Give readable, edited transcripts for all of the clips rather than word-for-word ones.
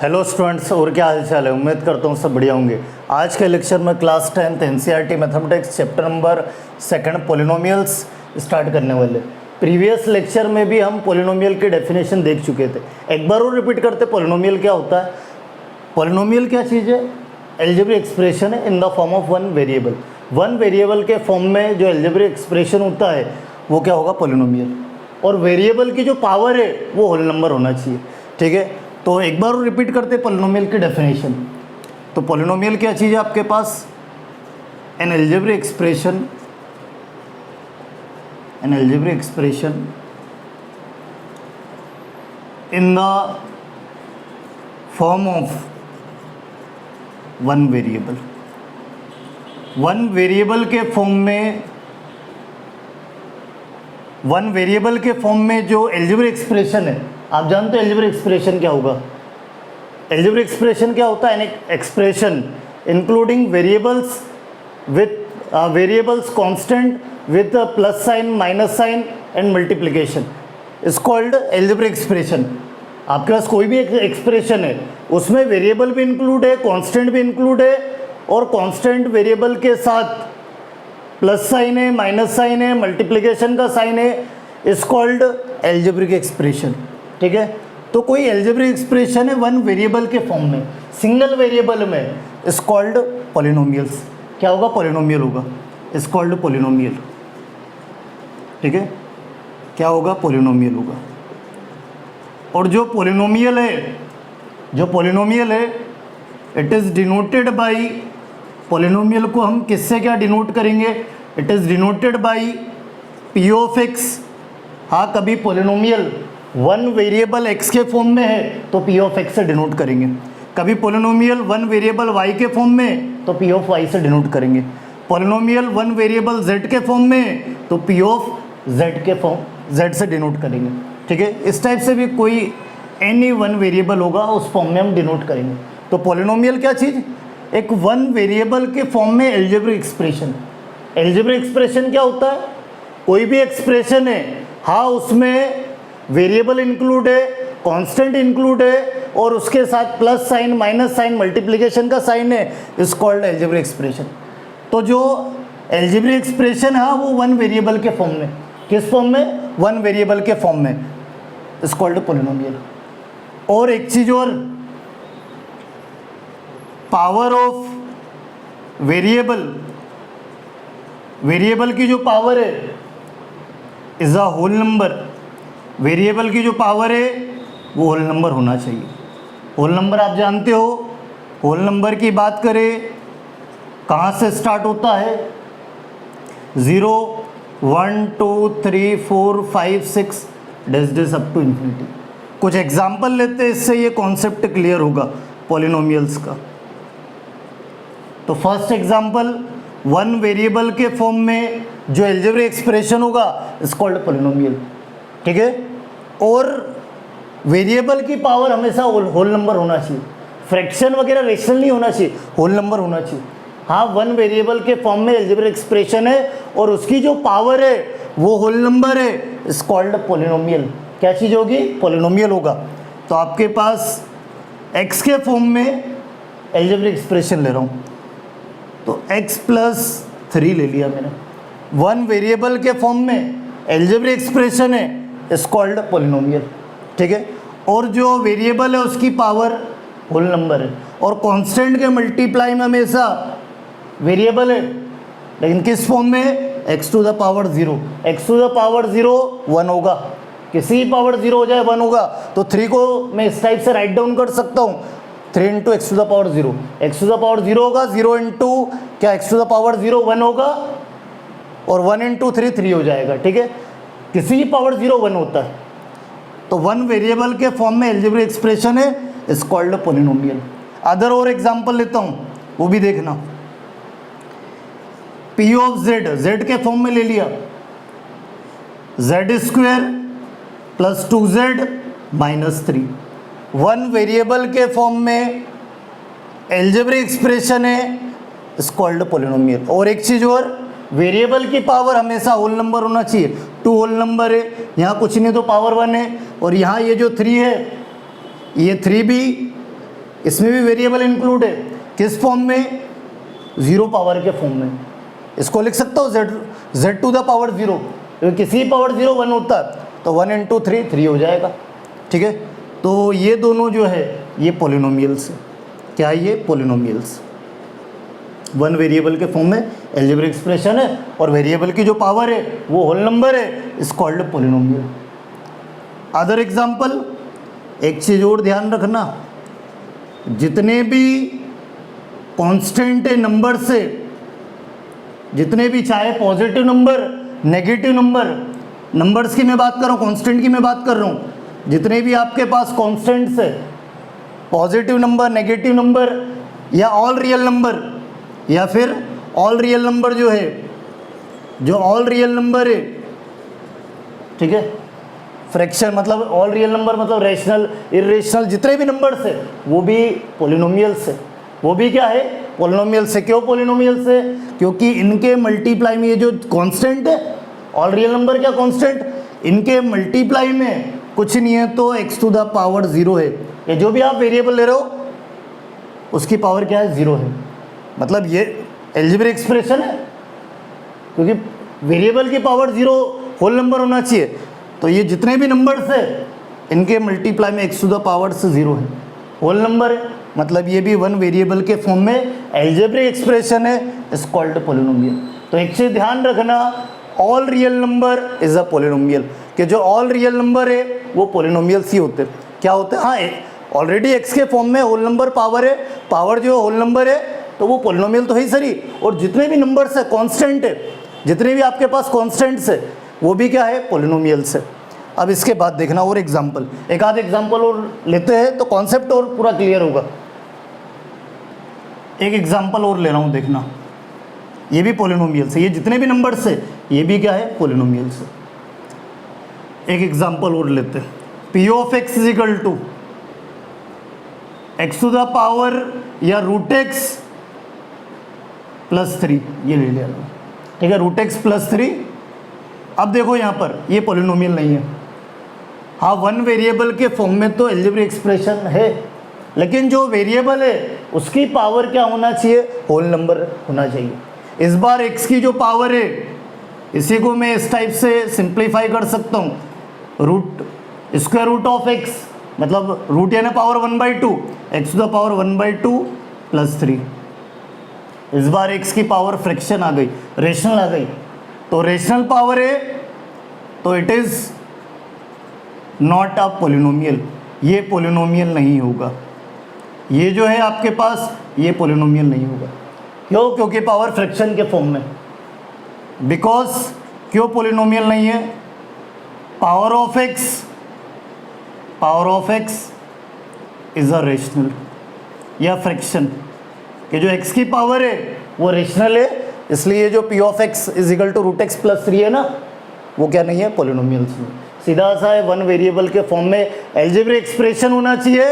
Hello students, और क्या हाल चाल है। उम्मीद करता हूँ सब बढ़िया होंगे। आज के लेक्चर में class 10th NCERT mathematics chapter number 2 polynomials start करने वाले। प्रीवियस लेक्चर में भी हम पॉलिनोमियल की डेफिनेशन देख चुके थे। एक बार और रिपीट करते, पॉलिनोमियल क्या होता है। पॉलिनोमियल क्या चीज़ है? एल्जेब्रिक एक्सप्रेशन है इन the form of one variable. One variable के फॉर्म में जो एल्जेब्रिक एक्सप्रेशन होता है वो क्या होगा? पॉलिनोमियल। और वेरिएबल की जो पावर है वो होल नंबर होना चाहिए। ठीक है, तो एक बार और रिपीट करते पॉलिनोमियल की डेफिनेशन। तो पॉलिनोमियल क्या चीज़ है आपके पास? An algebraic expression in the form of one variable. One variable के फॉर्म में जो एल्जेब्रिक एक्सप्रेशन है, आप जानते हो एल्जेब्रिक एक्सप्रेशन क्या होगा? एल्जेब्रिक एक्सप्रेशन क्या होता है? An expression including variables constant with plus sign, minus sign and multiplication is called algebraic expression. आपके पास कोई भी एक एक्सप्रेशन है, उसमें वेरिएबल भी इंक्लूड है, कांस्टेंट भी इंक्लूड है, और कांस्टेंट वेरिएबल के साथ प्लस साइन है, माइनस साइन है, मल्टीप्लिकेशन का साइन है, इज कॉल्ड एल्जेब्रिक एक्सप्रेशन। ठीक है, तो कोई एल्जेब्रिक एक्सप्रेशन है वन वेरिएबल के फॉर्म में, सिंगल वेरिएबल में, इज कॉल्ड पॉलिनोमियल्स। क्या होगा? पॉलिनोमियल होगा, इज कॉल्ड पॉलिनोमियल। ठीक है, क्या होगा? पॉलिनोमियल होगा। और जो पॉलिनोमियल है it is denoted by, polynomial को हम किससे क्या डिनोट करेंगे? It is denoted by P of x. हाँ, कभी पॉलिनोमियल वन वेरिएबल x के फॉर्म में है तो p ऑफ x से डिनोट करेंगे। कभी पॉलिनोमियल वन वेरिएबल y के फॉर्म में तो p ऑफ y से डिनोट करेंगे। पॉलिनोमियल वन वेरिएबल z के फॉर्म में तो p ऑफ z से डिनोट करेंगे। ठीक है, इस टाइप से भी कोई एनी वन वेरिएबल होगा उस फॉर्म में हम डिनोट करेंगे। तो पॉलिनोमियल क्या चीज़? एक वन वेरिएबल के फॉर्म में एल्जेब्रिक एक्सप्रेशन। एल्जेब्रिक एक्सप्रेशन क्या होता है? कोई भी एक्सप्रेशन है, हाँ उसमें वेरिएबल इंक्लूड है, कांस्टेंट इंक्लूड है, और उसके साथ plus sign, minus sign, multiplication का साइन है, इज कॉल्ड एल्जेब्रिक एक्सप्रेशन। तो जो एल्जेब्रिक एक्सप्रेशन है वो वन वेरिएबल के फॉर्म में, किस फॉर्म में? वन वेरिएबल के फॉर्म में, इज कॉल्ड पॉलिनोमियल। और एक चीज़ और, पावर ऑफ वेरिएबल की जो पावर है is a whole number. Variable की जो पावर है वो होल नंबर होना चाहिए। होल नंबर आप जानते हो, होल नंबर की बात करें कहाँ से स्टार्ट होता है? 0, 1, 2, 3, 4, 5, 6 डैश अप टू इन्फिनिटी। कुछ एग्जाम्पल लेते हैं, इससे ये कॉन्सेप्ट क्लियर होगा पॉलिनोमियल्स का। तो फर्स्ट एग्जाम्पल, वन वेरिएबल के फॉर्म में जो एल्जेब्रिक एक्सप्रेशन होगा इज कॉल्ड पॉलिनोमियल। ठीक है, और वेरिएबल की पावर हमेशा होल नंबर होना चाहिए, फ्रैक्शन वगैरह रेशनल नहीं होना चाहिए, होल नंबर होना चाहिए। हाँ, वन वेरिएबल के फॉर्म में एल्जेब्रिक एक्सप्रेशन है और उसकी जो पावर है वो होल नंबर है, इज कॉल्ड पॉलिनोमियल। क्या चीज़ होगी? पॉलिनोमियल होगा। तो आपके पास x के फॉर्म में एल्जेब्रिक एक्सप्रेशन ले रहा हूँ, तो x + 3 ले लिया मैंने। वन वेरिएबल के फॉर्म में एल्जेब्रिक एक्सप्रेशन है, इज कॉल्ड पॉलिनोमियल। ठीक है, और जो वेरिएबल है उसकी पावर होल नंबर है, और कांस्टेंट के मल्टीप्लाई में हमेशा वेरिएबल है, लेकिन किस फॉर्म में? x to the power 0। x to the power 0 1 होगा, किसी पावर 0 हो जाए 1 होगा। तो 3 को मैं इस टाइप से राइट डाउन कर सकता हूँ, 3 × x to the power 0। x to the power 0 होगा, 0 × क्या x टू द पावर 0 1 होगा, और 1 × 3 3 हो जाएगा। ठीक है, किसी पावर 0 1 होता है। तो वन वेरिएबल के फॉर्म में एल्जेब्रिक एक्सप्रेशन है, इज कॉल्ड पॉलिनोमियल। अदर और एग्जांपल लेता हूँ, वो भी देखना। p ऑफ z के फॉर्म में ले लिया, z² + 2z - 3। वन वेरिएबल के फॉर्म में एल्जेब्रिक एक्सप्रेशन है, इज कॉल्ड पॉलिनोमियल। और एक चीज़ और, वेरिएबल की पावर हमेशा होल नंबर होना चाहिए। 2 होल नंबर है, यहाँ कुछ नहीं तो पावर 1 है, और यहाँ ये जो 3 है ये 3 भी इसमें भी वेरिएबल इंक्लूड है, किस फॉर्म में, 0 पावर के फॉर्म में। इसको लिख सकता हूँ z टू द पावर 0, किसी पावर 0 1 होता है तो 1 इंटू 3 हो जाएगा, ठीक है। तो ये दोनों जो है ये पॉलिनोमियल्स है, क्या है ये, पॉलिनोमियल्स। वन वेरिएबल के फॉर्म में एल्जेब्रिक एक्सप्रेशन है और वेरिएबल की जो पावर है वो होल नंबर है, is called polynomial. Other example, एक चीज़ और ध्यान रखना, जितने भी कांस्टेंट नंबर से, जितने भी चाहे positive number negative number, numbers की मैं बात कर रहा हूँ, कांस्टेंट की मैं बात कर रहा हूँ, जितने भी आपके पास कांस्टेंट्स है, पॉजिटिव नंबर, नेगेटिव नंबर या ऑल रियल नंबर, या फिर ऑल रियल नंबर जो है, जो ऑल रियल नंबर है, ठीक है, फ्रैक्शन मतलब ऑल रियल नंबर मतलब रैशनल इरेशनल जितने भी नंबर्स है वो भी पॉलिनोमियल्स है, वो भी क्या है, पॉलिनोमियल्स है। क्यों पॉलिनोमियल्स है, क्योंकि इनके मल्टीप्लाई में ये जो कांस्टेंट है, ऑल रियल नंबर क्या कांस्टेंट, इनके मल्टीप्लाई में कुछ नहीं है तो x टू द पावर 0 है, ये जो भी आप वेरिएबल ले रहे हो उसकी पावर क्या है, 0 है। मतलब ये एल्जेब्रिक एक्सप्रेशन है, क्योंकि वेरिएबल की पावर 0 होल नंबर होना चाहिए, तो ये जितने भी नंबर्स है इनके मल्टीप्लाई में x टू द पावर से 0 है, होल नंबर है, मतलब ये भी वन वेरिएबल के फॉर्म में एल्जेब्रिक एक्सप्रेशन है, इज कॉल्ड पॉलिनोमियल। तो एक चीज़ ध्यान रखना, all real number is a polynomial, कि जो ऑल रियल नंबर है वो पॉलिनोमियल्स ही होते हैं। क्या होते हैं, हाँ ऑलरेडी x के फॉर्म में होल नंबर पावर है, पावर जो होल नंबर है तो वो पॉलिनोमियल तो है ही सही, और जितने भी नंबर्स है कांस्टेंट है, जितने भी आपके पास कांस्टेंट्स है वो भी क्या है, पॉलिनोमियल्स है। अब इसके बाद देखना और एग्जांपल, एक आध एग्जांपल और लेते हैं तो कॉन्सेप्ट और पूरा क्लियर होगा। एक एग्जांपल और ले रहा हूँ, देखना, ये भी पॉलिनोमियल्स है, ये जितने भी नंबर्स है ये भी क्या है, पॉलिनोमियल्स है। एक एग्जांपल और लेते हैं, p of x is equal to x to the power या रूट एक्स प्लस 3, ये ले लिया, ठीक है, रूट एक्स प्लस 3। अब देखो यहाँ पर ये पॉलिनोमियल नहीं है, हाँ वन वेरिएबल के फॉर्म में तो एल्जेब्रिक एक्सप्रेशन है, लेकिन जो वेरिएबल है उसकी पावर क्या होना चाहिए, होल नंबर होना चाहिए। इस बार x की जो पावर है इसी को मैं इस टाइप से सिंप्लीफाई कर सकता हूँ, root square root of x, मतलब रूट यानी power 1/2, x to the power 1/2 plus 3। इस बार x की पावर फ्रैक्शन आ गई, रेशनल आ गई, तो रेशनल पावर है तो it is not a polynomial, ये पॉलिनोमियल नहीं होगा। ये जो है आपके पास ये पॉलिनोमियल नहीं होगा, क्यों, क्योंकि पावर फ्रैक्शन के फॉर्म में। बिकॉज क्यों पॉलिनोमियल नहीं है, power of x is a rational या फ्रैक्शन, कि जो x की पावर है वो रेशनल है, इसलिए जो p of x is equal to root x plus 3 है ना, वो क्या नहीं है, पॉलिनोमियल्स में। सीधा सा है, वन वेरिएबल के फॉर्म में एल्जेब्रिक एक्सप्रेशन होना चाहिए,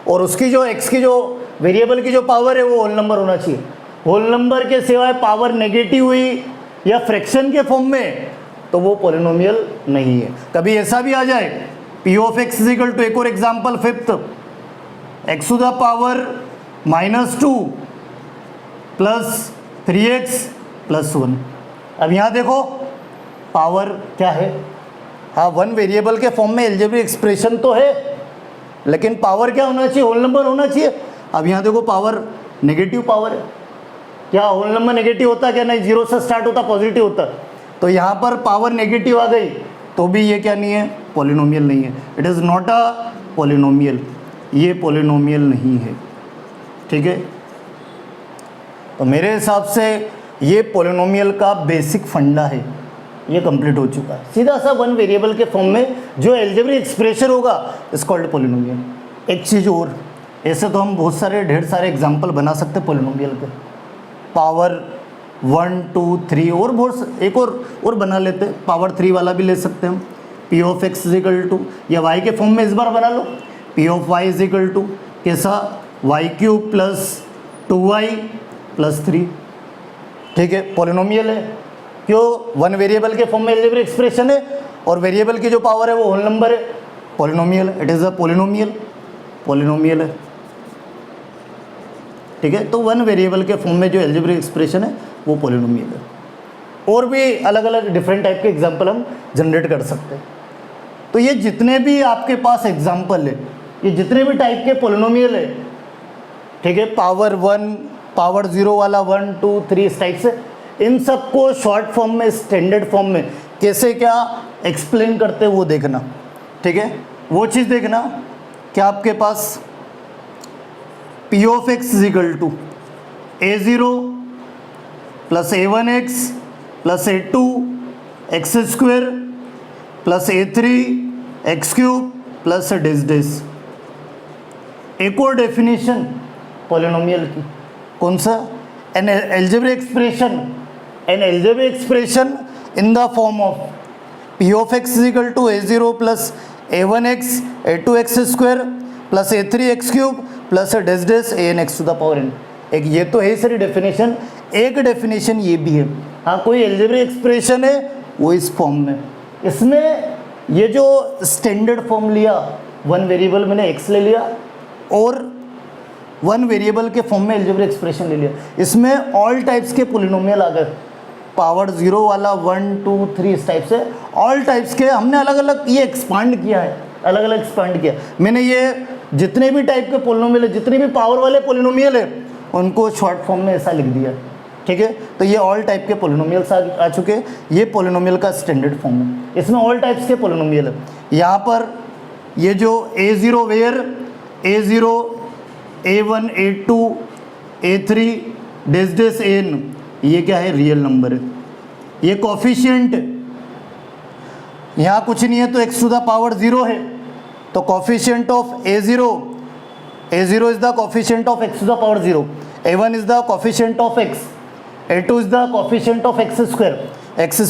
और उसकी जो x की जो वेरिएबल की जो पावर है वो होल नंबर होना चाहिए। होल नंबर के सिवाय पावर नेगेटिव हुई या फ्रैक्शन के फॉर्म में तो वो पॉलिनोमियल नहीं है। कभी ऐसा भी आ जाए p of x is equal to, एक और example fifth, x to the power -2 plus 3x plus 1। अब यहाँ देखो पावर क्या है, हाँ वन वेरिएबल के फॉर्म में एल्जेब्रिक एक्सप्रेशन तो है, लेकिन पावर क्या होना चाहिए, होल नंबर होना चाहिए। अब यहाँ देखो पावर नेगेटिव पावर है, क्या होल नंबर नेगेटिव होता है क्या, नहीं, 0 से स्टार्ट होता, पॉजिटिव होता। तो यहाँ पर पावर नेगेटिव आ गई तो भी ये क्या नहीं है, पॉलिनोमियल नहीं है, it is not a polynomial, ये पॉलिनोमियल नहीं है, ठीक है। तो मेरे हिसाब से ये पॉलिनोमियल का बेसिक फंडा है, ये कंप्लीट हो चुका है। सीधा सा वन वेरिएबल के फॉर्म में जो एल्जेब्रिक एक्सप्रेशन होगा इज कॉल्ड पॉलिनोमियल। एक चीज़ और, ऐसे तो हम बहुत सारे ढेर सारे एग्जांपल बना सकते हैं पॉलिनोमियल के, पावर 1 2 3 और बहुत एक और बना लेते हैं, पावर 3 वाला भी ले सकते हैं हम। P of x is equal to, या वाई के फॉर्म में इस बार बना लो, P of Y is equal to कैसा, y³ प्लस 2y प्लस 3, ठीक है, पॉलिनोमियल है। क्यों, वन वेरिएबल के फॉर्म में एल्जेब्रिक एक्सप्रेशन है और वेरिएबल की जो पावर है वो होल नंबर है, polynomial, it is a polynomial है। ठीक है। तो वन वेरिएबल के फॉर्म में जो अलजेब्रिक एक्सप्रेशन है वो पॉलिनोमियल है। और भी अलग अलग डिफरेंट टाइप के एग्जाम्पल हम जनरेट कर सकते हैं। तो ये जितने भी आपके पास एग्जाम्पल है, ये जितने भी टाइप के पॉलिनोमियल है, ठीक है, पावर 1, पावर 0 वाला 1, 2, 3 इस टाइप से, इन सबको शॉर्ट फॉर्म में, स्टैंडर्ड फॉर्म में कैसे क्या एक्सप्लेन करते हैं वो देखना, ठीक है। वो चीज़ देखना कि आपके पास P of x is equal to a0 plus a1x plus a2 X square plus a3 X cube plus this. एक और डेफिनेशन पॉलिनोमियल की, कौन सा? An algebraic expression in the form of P of x is equal to a0 plus a1x a2 X square plus a3 X cube plus this an x to the power n। एक ये तो है सारी definition, एक definition ये भी है। हाँ, कोई अलजेब्रिक एक्सप्रेशन है वो इस फॉर्म में, इसमें ये जो स्टैंडर्ड फॉर्म लिया, वन वेरिएबल मैंने x ले लिया और वन वेरिएबल के फॉर्म में अलजेब्रिक एक्सप्रेशन ले लिया, इसमें ऑल टाइप्स के पॉलिनोमियल आ गए, पावर 0 वाला 1, 2, 3 इस टाइप से ऑल टाइप्स के हमने अलग अलग ये एक्सपांड किया है, अलग अलग एक्सपांड किया मैंने। ये जितने भी टाइप के पॉलिनोमियल है, जितने भी पावर वाले पॉलिनोमियल है, उनको शॉर्ट फॉर्म में ऐसा लिख दिया, ठीक है। तो ये ऑल टाइप के पॉलिनोमियल्स आ चुके हैं, ये पॉलिनोमियल का स्टैंडर्ड फॉर्म है, इसमें ऑल टाइप्स के पॉलिनोमियल है। यहाँ पर ये जो a0 where a0 a1 a2 a3 dish an, ये क्या है? रियल नंबर है। ये कोफिशिएंट, यहाँ कुछ नहीं है तो x टू द पावर 0 है, तो coefficient of a0 is the coefficient of x to the power 0, a1 is the coefficient of x, a2 is the coefficient of x square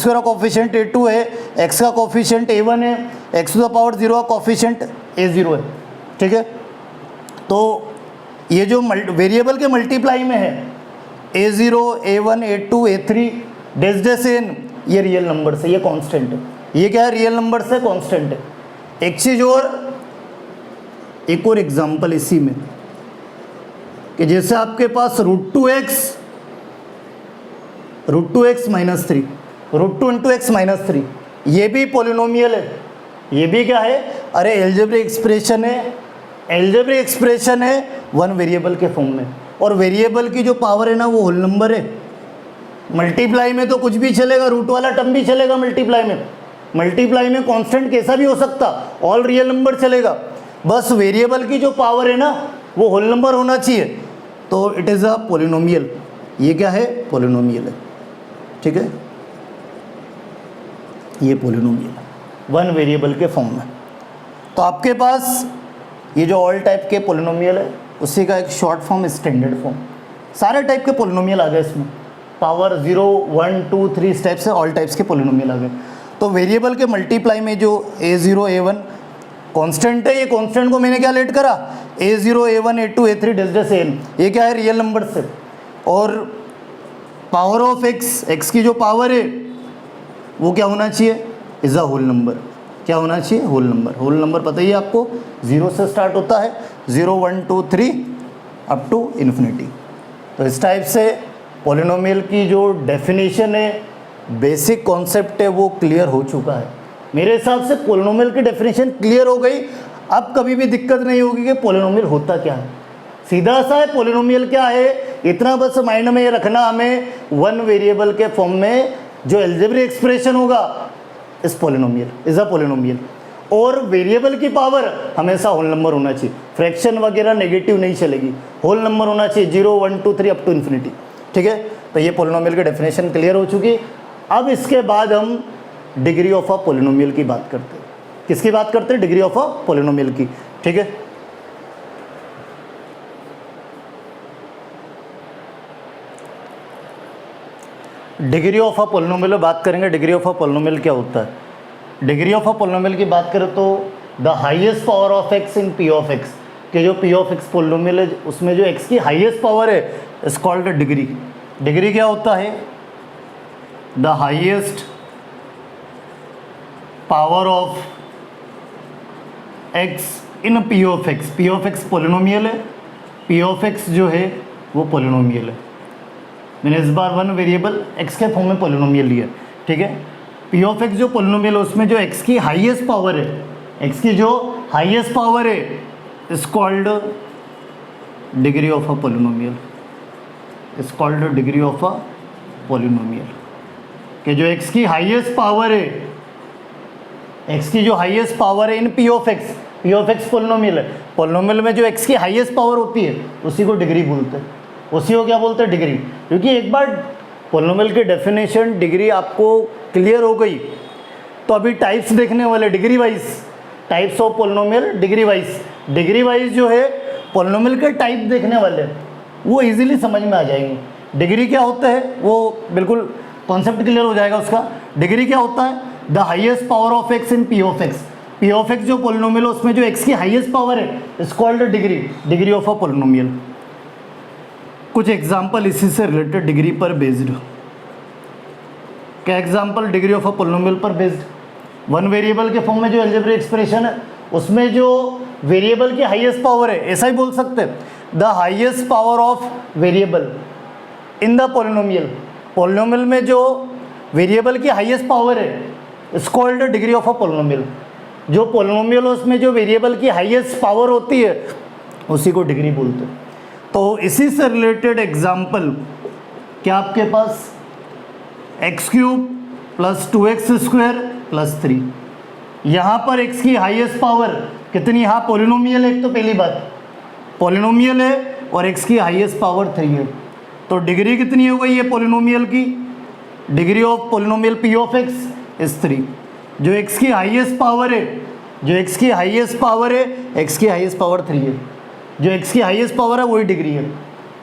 का कोफिशिएंट a2 है, x का coefficient a1 है, x to the power 0 का coefficient a0 है, ठीक है। तो ये जो वेरिएबल के मल्टीप्लाई में है a0 a1 a2 a3 डिस n, ये रियल नंबर से, ये कांस्टेंट है। ये क्या है? रियल नंबर से कांस्टेंट है। एक चीज़ और, एक और एग्जांपल इसी में, कि जैसे आपके पास √2x माइनस 3, √2 x माइनस 3, ये भी पॉलिनोमियल है। ये भी क्या है? अरे एल्जेब्रिक एक्सप्रेशन है वन वेरिएबल के फॉर्म में, और वेरिएबल की जो पावर है ना वो होल नंबर है। मल्टीप्लाई में तो कुछ भी चलेगा, रूट वाला टर्म भी चलेगा मल्टीप्लाई में कांस्टेंट कैसा भी हो सकता, ऑल रियल नंबर चलेगा, बस वेरिएबल की जो पावर है ना वो होल नंबर होना चाहिए, तो इट इज़ अ पॉलिनोमियल। ये क्या है? पॉलिनोमियल है, ठीक है। ये पॉलिनोमियल वन वेरिएबल के फॉर्म में। तो आपके पास ये जो ऑल टाइप के पॉलिनोमियल है उसी का एक शॉर्ट फॉर्म, स्टैंडर्ड फॉर्म, सारे टाइप के पॉलिनोमियल आ गए इसमें, पावर 0, 1, 2, 3 इस टाइप से ऑल टाइप्स के पॉलिनोमियल आ गए। तो वेरिएबल के मल्टीप्लाई में जो a0 a1 कांस्टेंट है, ये कांस्टेंट को मैंने क्या लेट करा? a0 a1 a2 a3 डिस n, ये क्या है? रियल नंबर से। और पावर ऑफ x की जो पावर है वो क्या होना चाहिए? Is a whole number. क्या होना चाहिए? होल नंबर पता ही है आपको, 0 से स्टार्ट होता है, 0, 1, 2, 3 अप टू इन्फिनिटी। तो इस टाइप से पॉलिनोमियल की जो डेफिनेशन है, बेसिक कॉन्सेप्ट है, वो क्लियर हो चुका है। मेरे हिसाब से पॉलिनोमियल की डेफिनेशन क्लियर हो गई। अब कभी भी दिक्कत नहीं होगी कि पॉलिनोमियल होता क्या है, सीधा सा है पॉलिनोमियल क्या है, इतना बस माइंड में रखना हमें, वन वेरिएबल के फॉर्म में जो अलजेब्रिक एक्सप्रेशन होगा इस पॉलिनोमियल इज अ पॉलिनोमियल, और वेरिएबल की पावर हमेशा होल नंबर होना चाहिए, फ्रैक्शन वगैरह नेगेटिव नहीं चलेगी, होल नंबर होना चाहिए, 0, 1, 2, 3 अप टू इन्फिनिटी, ठीक है। तो ये पॉलिनोमियल की डेफिनेशन क्लियर हो चुकी। अब इसके बाद हम डिग्री ऑफ अ पॉलिनोमियल की बात करते हैं। किसकी बात करते हैं? डिग्री ऑफ अ पॉलिनोमियल की, ठीक है। डिग्री ऑफ अ पॉलिनोमियल में बात करेंगे। डिग्री ऑफ अ पॉलिनोमियल क्या होता है? डिग्री ऑफ अ पॉलिनोमियल की बात करें तो the highest power of x in p of x, कि जो p ऑफ x पॉलिनोमियल है उसमें जो x की हाईएस्ट पावर है इज कॉल्ड डिग्री। डिग्री क्या होता है? The highest power of x in p of x। p of x polynomial है, p ऑफ x जो है वो पॉलिनोमियल है। मैंने इस बार वन वेरिएबल x के फॉर्म में पॉलिनोमियल लिया, ठीक है। पी ऑफ एक्स जो पॉलिनोमियल है उसमें जो x की हाईएस्ट पावर है, x की जो हाईएस्ट पावर है is called degree of a polynomial, is called degree of a polynomial. कि जो x की हाईएस्ट पावर है, x की जो हाईएस्ट पावर है in P of x polynomial है। पॉलिनोमियल में जो x की हाईएस्ट पावर होती है उसी को डिग्री बोलते हैं, उसी को क्या बोलते हैं, डिग्री। क्योंकि एक बार पॉलिनोमियल की डेफिनेशन डिग्री आपको क्लियर हो गई तो अभी टाइप्स देखने वाले degree wise, types of polynomial degree wise जो है पॉलिनोमियल के टाइप देखने वाले वो इजीली समझ में आ जाएंगे। डिग्री क्या होता है वो बिल्कुल कॉन्सेप्ट क्लियर हो जाएगा उसका। डिग्री क्या होता है, the highest power of x in P of x. P of x जो पॉलिनोमियल है उसमें जो एक्स की हाईएस्ट पावर है is called degree of a polynomial. कुछ एग्जाम्पल इसी से रिलेटेड डिग्री पर बेस्ड। क्या example degree of a polynomial पर बेस्ड? वन वेरिएबल के फॉर्म में जो अलजेब्रिक एक्सप्रेशन है उसमें जो वेरिएबल की हाईएस्ट पावर है, ऐसा ही बोल सकते हैं, the highest power of variable in the polynomial. Polynomial में जो वेरिएबल की हाईएस्ट पावर है is called degree of a polynomial. जो पॉलिनोमियल है उसमें जो वेरिएबल की हाईएस्ट पावर होती है उसी को डिग्री बोलते हैं। तो इसी से रिलेटेड एग्जाम्पल क्या आपके पास X cube plus 2x² plus 3। यहाँ पर x की हाईएस्ट पावर कितनी, यहाँ पॉलिनोमियल है, एक तो पहली बात पॉलिनोमियल है और x की हाईएस्ट पावर 3 है, तो डिग्री कितनी हो गई है पॉलिनोमियल की, degree of polynomial p of x is 3। जो x की हाईएस्ट पावर है, जो x की हाईएस्ट पावर है, x की हाईएस्ट पावर 3 है, जो x की हाईएस्ट पावर है वही डिग्री है।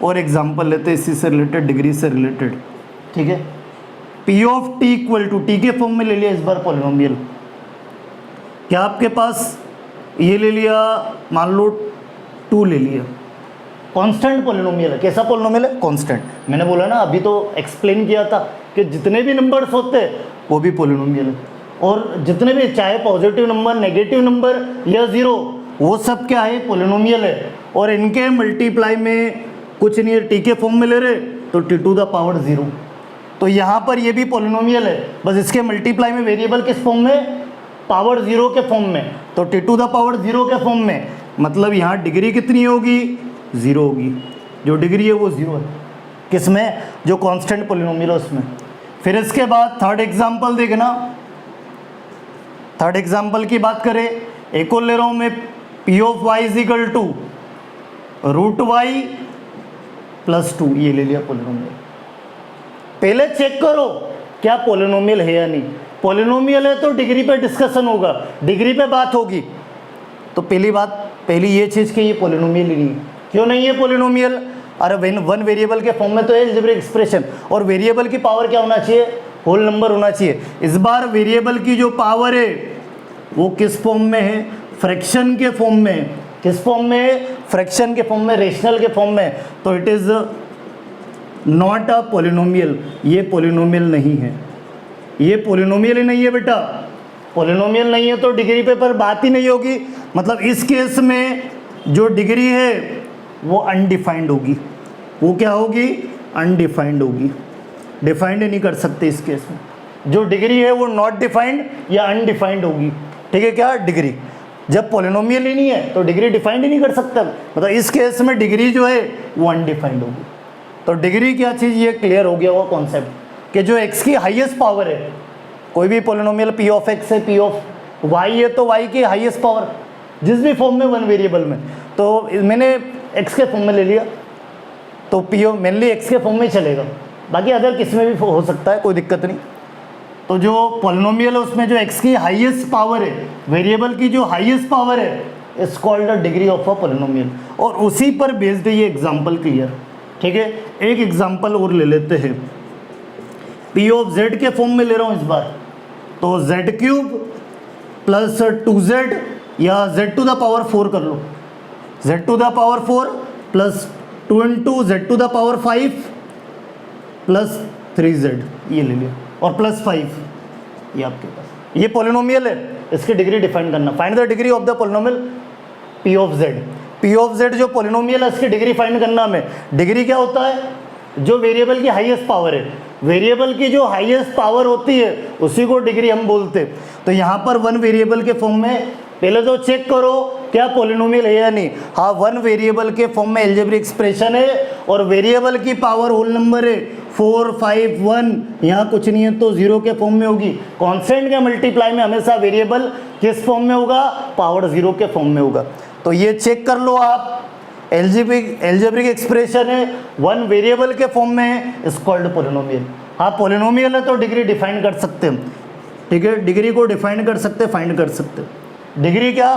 और एग्जांपल लेते हैं इसी से रिलेटेड, डिग्री से रिलेटेड, ठीक है। p of t equal to, t के फॉर्म में ले लिया इस बार पॉलिनोमियल। क्या आपके पास ये ले लिया, मान लो 2 ले लिया, कांस्टेंट पॉलिनोमियल है। कैसा पॉलिनोमियल है, कांस्टेंट। मैंने बोला ना अभी तो एक्सप्लेन किया था कि जितने भी नंबर्स होते हैं वो भी पॉलिनोमियल है, और जितने भी चाहे पॉजिटिव नंबर, नेगेटिव नंबर या ज़ीरो, वो सब क्या है, पॉलिनोमियल है। और इनके मल्टीप्लाई में कुछ नहीं है, टी के फॉर्म में ले रहे तो टी टू द पावर 0। तो यहाँ पर ये भी पॉलिनोमियल है, बस इसके मल्टीप्लाई में वेरिएबल किस फॉर्म में, पावर 0 के फॉर्म में, तो टी टू द पावर 0 के फॉर्म में। मतलब यहाँ डिग्री कितनी होगी, 0 होगी। जो डिग्री है वो 0 है, किसमें, जो कांस्टेंट पॉलिनोमियल है उसमें। फिर इसके बाद थर्ड एग्जांपल देखना, थर्ड एग्जांपल की बात करें, एक और ले रहा हूँ मैं, p of y is equal to √y plus 2, ये ले लिया पॉलिनोमियल। पहले चेक करो क्या पॉलिनोमियल है या नहीं। पॉलिनोमियल है तो डिग्री पे डिस्कशन होगा, डिग्री पे बात होगी। तो पहली बात, पहली ये चीज़ कि ये पॉलिनोमियल ही नहीं है। क्यों नहीं है पॉलिनोमियल, अरे वन वेरिएबल के फॉर्म में तो है अलजेब्रिक एक्सप्रेशन, और वेरिएबल की पावर क्या होना चाहिए, होल नंबर होना चाहिए। इस बार वेरिएबल की जो पावर है वो किस फॉर्म में है, फ्रैक्शन के फॉर्म में। किस फॉर्म में, फ्रैक्शन के फॉर्म में, रेशनल के फॉर्म में। तो it is not a polynomial, ये पॉलिनोमियल नहीं है, ये पॉलिनोमियल ही नहीं है बेटा। पॉलिनोमियल नहीं है तो डिग्री पे पर बात ही नहीं होगी। मतलब इस केस में जो डिग्री है वो अनडिफाइंड होगी। वो क्या होगी, अनडिफाइंड होगी, डिफाइंड नहीं कर सकते इस केस में। जो डिग्री है वो नॉट डिफाइंड या अनडिफाइंड होगी, ठीक है। क्या डिग्री, जब पॉलिनोमियल ही नहीं है तो डिग्री डिफाइंड ही नहीं कर सकता। मतलब इस केस में डिग्री जो है वो अनडिफाइंड होगी। तो डिग्री क्या चीज़, ये क्लियर हो गया वो कॉन्सेप्ट कि जो x की हाईएस्ट पावर है, कोई भी पॉलिनोमियल p ऑफ x है, p ऑफ y है, तो y की हाईएस्ट पावर जिस भी फॉर्म में, वन वेरिएबल में, तो मैंने x के फॉर्म में ले लिया तो p मेनली x के फॉर्म में ही चलेगा, बाकी अदर किस में भी हो सकता है, कोई दिक्कत नहीं। तो जो पॉलिनोमियल है उसमें जो x की हाईएस्ट पावर है, वेरिएबल की जो हाईएस्ट पावर है, is called the degree of a polynomial. और उसी पर बेस्ड ये एग्जाम्पल क्लियर, ठीक है। एक एग्जाम्पल और ले लेते हैं, p ऑफ z के फॉर्म में ले रहा हूँ इस बार, तो z³ प्लस 2z या z टू द पावर 4 कर लो, z to the power 4 plus 2 into z to the power 5 plus 3z, ये ले लिया, और प्लस 5 ये आपके पास। ये पॉलिनोमियल है, इसकी डिग्री डिफाइन करना। Find the degree of the polynomial p of z। P of Z जो पोलिनोमियल है उसकी डिग्री फाइंड करना हमें। डिग्री क्या होता है? जो वेरिएबल की हाईएस्ट पावर है, वेरिएबल की जो हाईएस्ट पावर होती है उसी को डिग्री हम बोलते हैं। तो यहाँ पर वन वेरिएबल के फॉर्म में पहले तो चेक करो क्या पोलिनोमियल है या नहीं। हाँ, वन वेरिएबल के फॉर्म में अलजेब्रिक एक्सप्रेशन है और वेरिएबल की पावर होल नंबर है 4, 5, 1, यहाँ कुछ नहीं है तो 0 के फॉर्म में होगी। कांस्टेंट के मल्टीप्लाई में हमेशा वेरिएबल किस फॉर्म में होगा? पावर 0 के फॉर्म में होगा। तो ये चेक कर लो आप, अलजेब्रिक एक्सप्रेशन है, वन वेरिएबल के फॉर्म में है, इज कॉल्ड पोलिनोमियल। हाँ, पोलिनोमियल है तो डिग्री डिफाइन कर सकते हैं, ठीक है, डिग्री को डिफाइन कर सकते, फाइंड कर सकते। डिग्री क्या?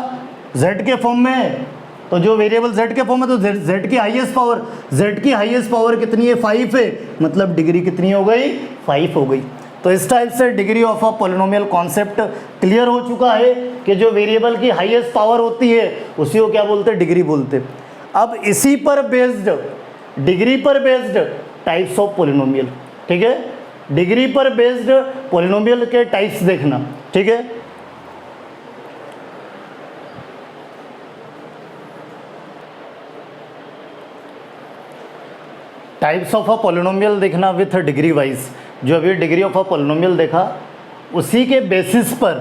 z के फॉर्म में है, तो जो वेरिएबल z के फॉर्म में, तो z की हाईएस्ट पावर, z की हाईएस्ट पावर कितनी है? 5 है, मतलब डिग्री कितनी हो गई? 5 हो गई। तो इस टाइप से degree of a polynomial concept clear हो चुका है कि जो वेरिएबल की हाईएस्ट पावर होती है उसी को क्या बोलते हैं? डिग्री बोलते हैं। अब इसी पर बेस्ड, डिग्री पर बेस्ड टाइप्स ऑफ पोलिनोमियल, ठीक है, डिग्री पर बेस्ड पोलिनोमियल के टाइप्स देखना, ठीक है। टाइप्स ऑफ अ पोलिनोमियल देखना विथ डिग्री वाइज। जो अभी डिग्री ऑफ अ पोलिनोमियल देखा उसी के बेसिस पर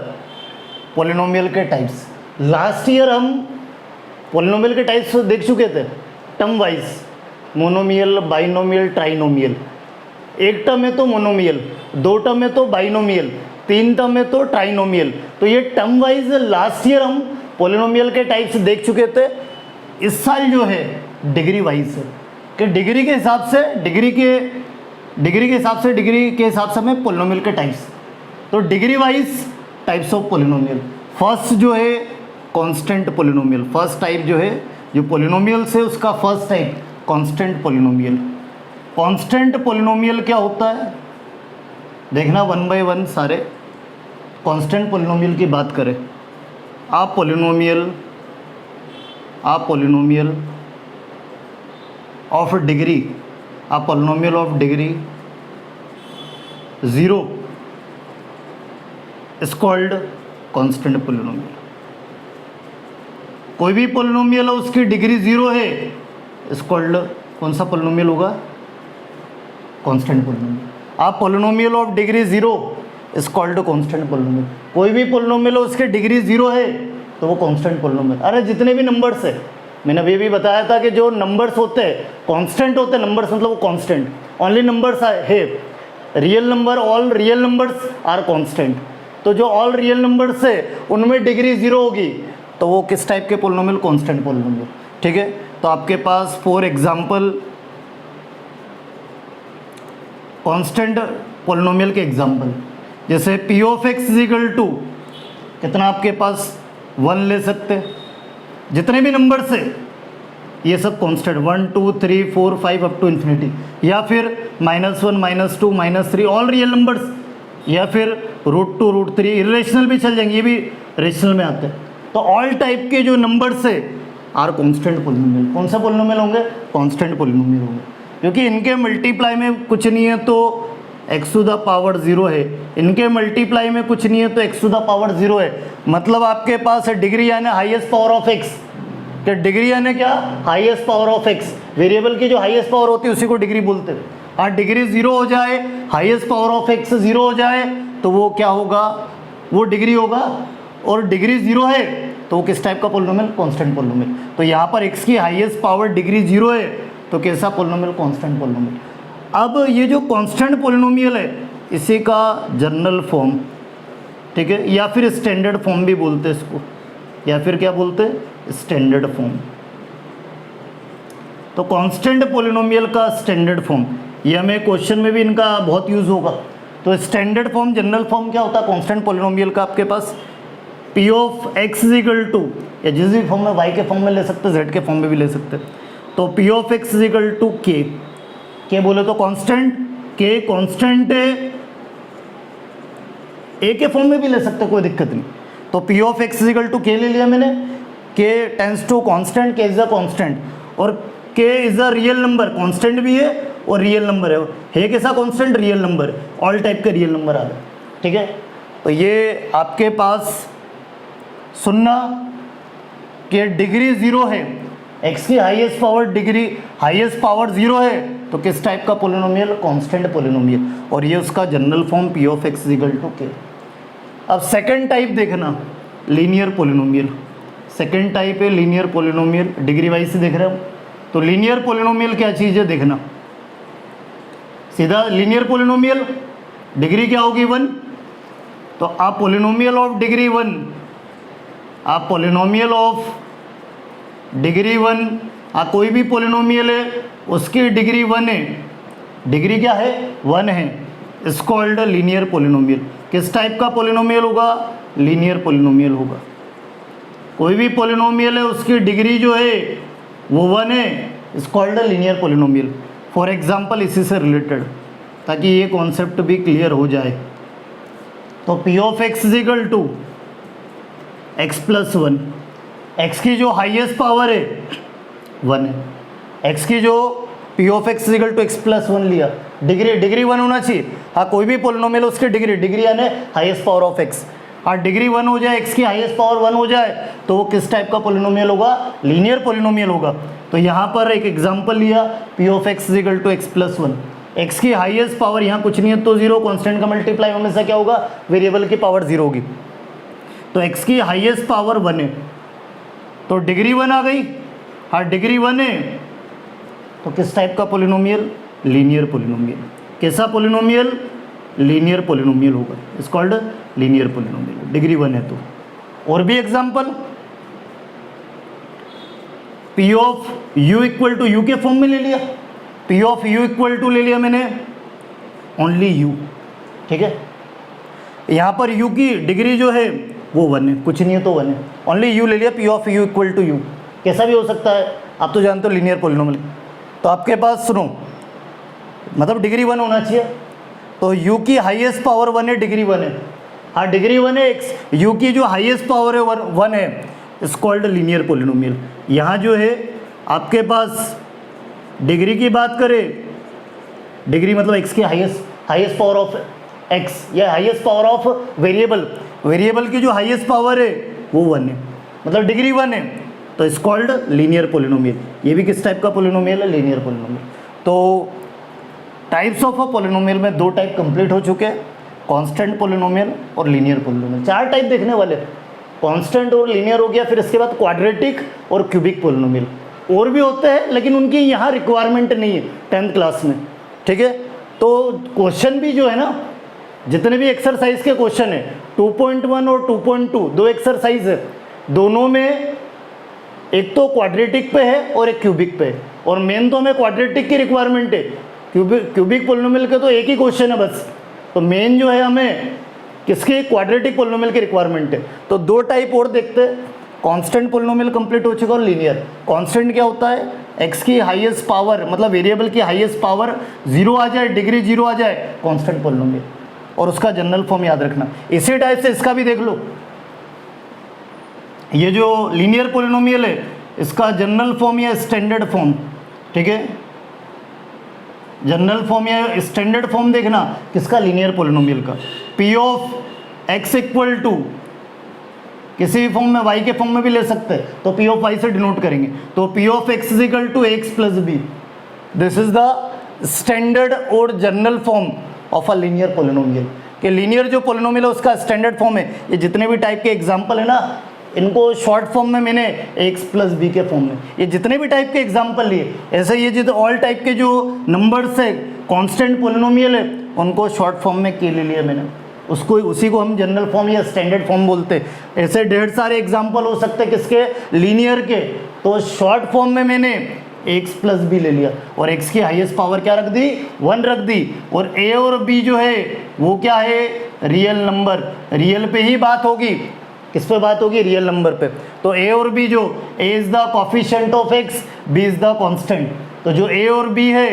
पोलिनोमियल के टाइप्स। लास्ट ईयर हम पोलिनोमियल के टाइप्स देख चुके थे term wise, monomial, binomial, trinomial. एक टर्म में तो मोनोमियल, दो टर्म में तो बाइनोमियल, तीन टर्म में तो ट्राइनोमियल। तो ये टर्म वाइज लास्ट ईयर हम पोलिनोमियल के टाइप्स देख चुके थे। इस साल जो है डिग्री वाइज है कि डिग्री के हिसाब से डिग्री के हिसाब से हमें पोलिनोमियल के टाइप्स। तो degree wise types of polynomial. First जो है कांस्टेंट पोलिनोमियल, फर्स्ट टाइप जो है जो पोलिनोमियल से उसका first type constant polynomial. Constant polynomial क्या होता है देखना वन बाय वन सारे। कांस्टेंट पोलिनोमियल की बात करें, आप पोलिनोमियल ऑफ डिग्री, आप polynomial of degree 0 is called constant polynomial. कोई भी पोलिनोमियल है उसकी डिग्री 0 है, इज कॉल्ड कौन सा पोलिनोमियल होगा? Constant polynomial. आप polynomial of degree 0 is called constant polynomial. कोई भी पोलिनोमियल है उसकी डिग्री 0 है तो वो कांस्टेंट पोलिनोमियल। अरे जितने भी नंबर्स है, मैंने अभी भी बताया था कि जो नंबर्स होते हैं कांस्टेंट होते हैं। नंबर्स मतलब वो कांस्टेंट, ओनली नंबर्स है। Real number, all real numbers are constant. तो जो ऑल रियल नंबर्स है उनमें डिग्री 0 होगी तो वो किस टाइप के पोलिनोमियल? कांस्टेंट पोलिनोमियल, ठीक है। तो आपके पास फॉर एग्जांपल कांस्टेंट पोलिनोमियल के एग्जांपल, जैसे p of x equal to कितना आपके पास 1 ले सकते, जितने भी नंबर्स है ये सब कांस्टेंट 1, 2, 3, 4, 5 अप टू इन्फिनिटी, या फिर -1, -2, -3 ऑल रियल नंबर्स, या फिर √2, √3 इरेशनल भी चल जाएंगे, ये भी रेशनल में आते हैं। तो ऑल टाइप के जो नंबर्स है आर कांस्टेंट पोलिनोमियल। कौन सा पोलिनोमियल होंगे? कांस्टेंट पोलिनोमियल होंगे, क्योंकि इनके मल्टीप्लाई में कुछ नहीं है तो x⁻0 है, इनके मल्टीप्लाई में कुछ नहीं है तो x⁻0 है। मतलब आपके पास है डिग्री यानी हाईएस्ट पावर ऑफ x। कि डिग्री यानी क्या? Highest power of x। Variable की जो हाईएस्ट पावर होती है उसी को डिग्री बोलते हैं। हाँ, डिग्री 0 हो जाए, हाईएस्ट पावर ऑफ x 0 हो जाए तो वो क्या होगा? वो डिग्री होगा। और डिग्री 0 है तो वो किस टाइप का पोलिनोमियल? Constant polynomial. तो यहाँ पर x की हाईएस्ट पावर डिग्री 0 है तो कैसा पोलिनोमियल? Constant polynomial. अब ये जो कांस्टेंट पोलिनोमियल है इसी का जनरल फॉर्म, ठीक है, या फिर स्टैंडर्ड फॉर्म भी बोलते हैं इसको, या फिर क्या बोलते हैं? Standard form. तो कांस्टेंट पोलिनोमियल का स्टैंडर्ड फॉर्म, ये हमें क्वेश्चन में भी इनका बहुत यूज होगा। तो स्टैंडर्ड फॉर्म, जनरल फॉर्म क्या होता है कांस्टेंट पोलिनोमियल का? आपके पास P of x equal to, या जिस भी फॉर्म में, वाई के फॉर्म में ले सकते, जेड के फॉर्म में भी ले सकते। तो P of x equal to k बोले तो कांस्टेंट, के कांस्टेंट है, ए के फॉर्म में भी ले सकते, कोई दिक्कत नहीं। तो P of x equal to k ले लिया मैंने, k tends to constant, k is a constant, और k is a real number, constant भी है और रियल नंबर है कैसा constant? Real number, all type के रियल नंबर आ गए, ठीक है। तो ये आपके पास सुनना कि डिग्री 0 है एक्स की highest power degree, highest power 0 है तो किस टाइप का पोलिनोमियल, कांस्टेंट पोलिनोमियल, और ये उसका general form p of x equal to k. अब सेकंड टाइप देखना, लीनियर पोलिनोमियल। सेकंड टाइप है लीनियर पोलिनोमियल, डिग्री वाइज से देख रहे हो। तो लीनियर पोलिनोमियल क्या चीज़ है देखना, सीधा लीनियर पोलिनोमियल डिग्री क्या होगी 1, तो आप पोलिनोमियल ऑफ डिग्री 1, आप पोलिनोमियल ऑफ डिग्री 1, आप कोई भी पोलिनोमियल है उसकी डिग्री 1 है, डिग्री क्या है 1 है, इस कॉल्ड लीनियर पोलिनोमियल। किस टाइप का पोलिनोमियल होगा, लीनियर पोलिनोमियल होगा। कोई भी पोलिनोमियल है उसकी डिग्री जो है वो 1 है, इस called linear polynomial. For example इसी से रिलेटेड, ताकि ये कॉन्सेप्ट भी क्लियर हो जाए, तो P of x is equal to x plus 1, x की जो हाईएस्ट पावर है 1 है, एक्स की जो p of x is equal to x plus 1 लिया, डिग्री 1 होना चाहिए। हाँ कोई भी पोलिनोमियल उसकी डिग्री यानी हाईएस्ट पावर ऑफ एक्स, और डिग्री 1 हो जाए, एक्स की हाईएस्ट पावर 1 हो जाए तो वो किस टाइप का पोलिनोमियल होगा, लीनियर पोलिनोमियल होगा। तो यहाँ पर एक एग्जांपल लिया, p of x is equal to x plus 1, x की हाईएस्ट पावर यहाँ कुछ नहीं है तो 0, कांस्टेंट का मल्टीप्लाई होने से क्या होगा, वेरिएबल की पावर 0 होगी। तो एक्स की हाईएस्ट पावर 1 है तो डिग्री 1 आ गई। हाँ डिग्री 1 है तो किस टाइप का पोलिनोमियल, लीनियर पोलिनोमियल। कैसा पोलिनोमियल, लीनियर पोलिनोमियल होगा, it's called linear polynomial, degree 1 है तो। और भी example, p of u equal to, u के फॉर्म में ले लिया, p of u equal to ले लिया मैंने ओनली यू, ठीक है। यहाँ पर यू की डिग्री जो है वो 1 है, कुछ नहीं है तो 1 है, ओनली यू ले लिया, p of u equal to u. कैसा भी हो सकता है, आप तो जानते हो लीनियर पोलिनोमियल। तो आपके पास सुनो, मतलब डिग्री 1 होना चाहिए, तो u की हाईएस्ट पावर 1 है, डिग्री 1 है। हाँ डिग्री 1 है, एक्स u की जो हाईएस्ट पावर है 1 है, इस कॉल्ड लीनियर पोलिनोमियल। यहाँ जो है आपके पास डिग्री की बात करें, डिग्री मतलब x की हाईएस्ट पावर ऑफ x या हाईएस्ट पावर ऑफ वेरिएबल की जो हाईएस्ट पावर है वो 1 है, मतलब डिग्री 1 है, तो इस कॉल्ड लीनियर पोलिनोमियल। ये भी किस टाइप का पोलिनोमियल है, लीनियर पोलिनोमियल। तो टाइप्स ऑफ अ पोलिनोमियल में 2 टाइप कंप्लीट हो चुके हैं, कांस्टेंट पोलिनोमियल और लीनियर पोलिनोमियल। 4 टाइप देखने वाले, कांस्टेंट और लीनियर हो गया, फिर इसके बाद क्वाड्रेटिक और क्यूबिक पोलिनोमियल। और भी होते हैं लेकिन उनकी यहाँ रिक्वायरमेंट नहीं है 10th क्लास में, ठीक है। तो क्वेश्चन भी जो है ना, जितने भी एक्सरसाइज के क्वेश्चन है 2.1 और 2.2 दो एक्सरसाइज है, दोनों में एक तो क्वाड्रेटिक पे है और एक क्यूबिक पे है, और मेन तो हमें क्वाड्रेटिक की रिक्वायरमेंट है, क्यूबिक पोलिनोमियल के तो एक ही क्वेश्चन है बस। तो मेन जो है हमें किसके, क्वाड्रेटिक पोलिनोमियल की रिक्वायरमेंट है। तो 2 टाइप और देखते हैं, कांस्टेंट पोलिनोमियल कंप्लीट हो चुका और लीनियर। कांस्टेंट क्या होता है, एक्स की हाईएस्ट पावर मतलब वेरिएबल की हाईएस्ट पावर 0 आ जाए, डिग्री 0 आ जाए, कांस्टेंट पोलिनोमियल, और उसका जनरल फॉर्म याद रखना। इसी टाइप से इसका भी देख लो, ये जो लीनियर पोलिनोमियल है इसका जनरल फॉर्म या स्टैंडर्ड फॉर्म, ठीक है, जनरल फॉर्म या स्टैंडर्ड फॉर्म देखना किसका, लीनियर पोलिनोमियल का। P of x equal to, किसी भी फॉर्म में y के फॉर्म में भी ले सकते हैं, तो पी ऑफ y से डिनोट करेंगे, तो P of x is equal to x plus B, this is the standard और general form of a linear polynomial. कि लीनियर जो पोलिनोमियल है उसका स्टैंडर्ड फॉर्म है। ये जितने भी टाइप के एग्जाम्पल है ना, इनको शॉर्ट फॉर्म में मैंने एक्स प्लस बी के फॉर्म में, ये जितने भी टाइप के एग्जाम्पल लिए, ऐसे ये जो ऑल टाइप के जो नंबर्स है कांस्टेंट पोलिनोमियल है उनको शॉर्ट फॉर्म में के ले लिया मैंने, उसको उसी को हम जनरल फॉर्म या स्टैंडर्ड फॉर्म बोलते हैं। ऐसे ढेर सारे एग्जाम्पल हो सकते हैं किसके, लीनियर के, तो शॉर्ट फॉर्म में मैंने एक्स प्लस बी ले लिया, और एक्स की हाईएस्ट पावर क्या रख दी, 1 रख दी, और ए और बी जो है वो क्या है, रियल नंबर, रियल पे ही बात होगी। किस पे बात होगी, रियल नंबर पे। तो ए और बी जो, A is the coefficient of X, B is the constant, तो जो ए और बी है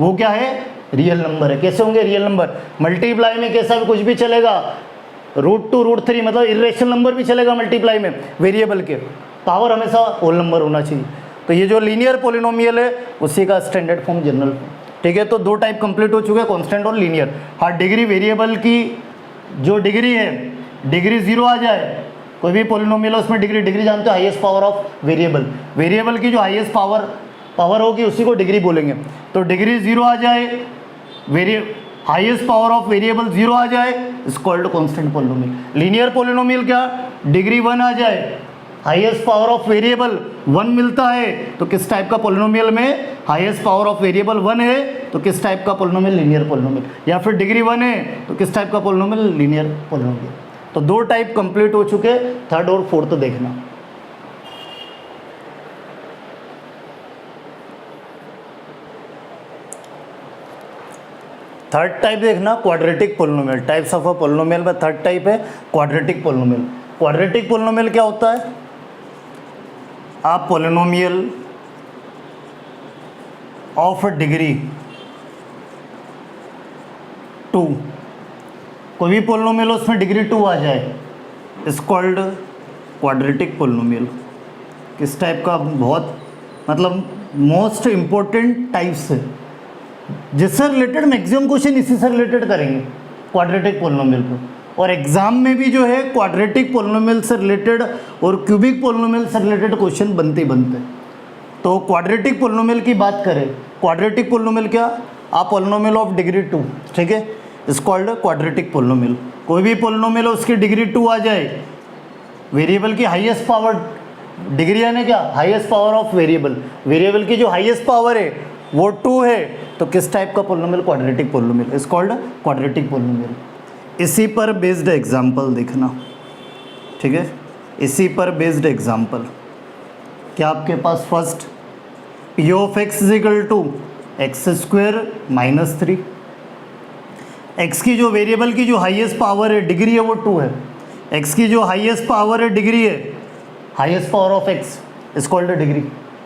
वो क्या है, रियल नंबर है। कैसे होंगे रियल नंबर, मल्टीप्लाई में कैसा भी कुछ भी चलेगा, √2 √3 मतलब इरेशनल नंबर भी चलेगा मल्टीप्लाई में, वेरिएबल के, पावर हमेशा होल नंबर होना चाहिए। तो ये जो लीनियर पोलिनोमियल है उसी का स्टैंडर्ड फॉर्म, जनरल फॉर्म, ठीक है। तो 2 टाइप कंप्लीट हो चुके हैं, कांस्टेंट और लीनियर। हाँ डिग्री वेरिएबल की जो डिग्री है, डिग्री 0 आ जाए, कोई भी पोलिनोमियल है उसमें डिग्री, डिग्री जानते हो highest power of variable, variable की जो हाईएस्ट पावर होगी उसी को डिग्री बोलेंगे। तो डिग्री 0 आ जाए, हाईएस्ट पावर ऑफ वेरिएबल 0 आ जाए, is called constant polynomial. Linear polynomial क्या, डिग्री 1 आ जाए, हाईएस्ट पावर ऑफ वेरिएबल 1 मिलता है, तो किस टाइप का पोलिनोमियल में हाईएस्ट पावर ऑफ वेरिएबल 1 है, तो किस टाइप का पोलिनोमियल, लीनियर पोलिनोमियल। या फिर डिग्री 1 है तो किस टाइप का पोलिनोमियल, लीनियर पोलिनोमियल। तो 2 टाइप कंप्लीट हो चुके, थर्ड और फोर्थ देखना। थर्ड टाइप देखना quadratic polynomial. Types of a polynomial में थर्ड टाइप है क्वाड्रेटिक पोलिनोमियल। क्वाड्रेटिक पोलिनोमियल क्या होता है, आप पोलिनोमियल ऑफ डिग्री 2, कोई भी पोलिनोमियल उसमें डिग्री 2 आ जाए, इज कॉल्ड क्वाड्रेटिक पोलिनोमियल। किस टाइप का, बहुत मतलब मोस्ट इम्पोर्टेंट टाइप्स है, जिससे रिलेटेड मैक्सिमम क्वेश्चन इसी से रिलेटेड करेंगे क्वाड्रेटिक पोलिनोमियल को। और एग्जाम में भी जो है क्वाड्रेटिक पोलिनोमियल से रिलेटेड और क्यूबिक पोलिनोमियल से रिलेटेड क्वेश्चन बनते ही बनते हैं। तो क्वाड्रेटिक पोलिनोमियल की बात करें, क्वाड्रेटिक पोलिनोमियल क्या, आप पोलिनोमियल ऑफ डिग्री 2, ठीक है, इज कॉल्ड क्वाड्रेटिक पोलिनोमियल। कोई भी पोलिनोमियल उसकी डिग्री 2 आ जाए, वेरिएबल की हाईएस्ट पावर, डिग्री यानी क्या, highest power of variable, variable की जो हाईएस्ट पावर है वो 2 है, तो किस टाइप का polynomial, quadratic polynomial, is called quadratic polynomial. इसी पर बेस्ड एग्जाम्पल देखना, ठीक है, इसी पर बेस्ड एग्जाम्पल क्या आपके पास, first P of x is equal to X square minus 3, x की जो वेरिएबल की जो हाईएस्ट पावर है, डिग्री है, वो 2 है, एक्स की जो हाईएस्ट पावर है, डिग्री है, highest power of x is called degree,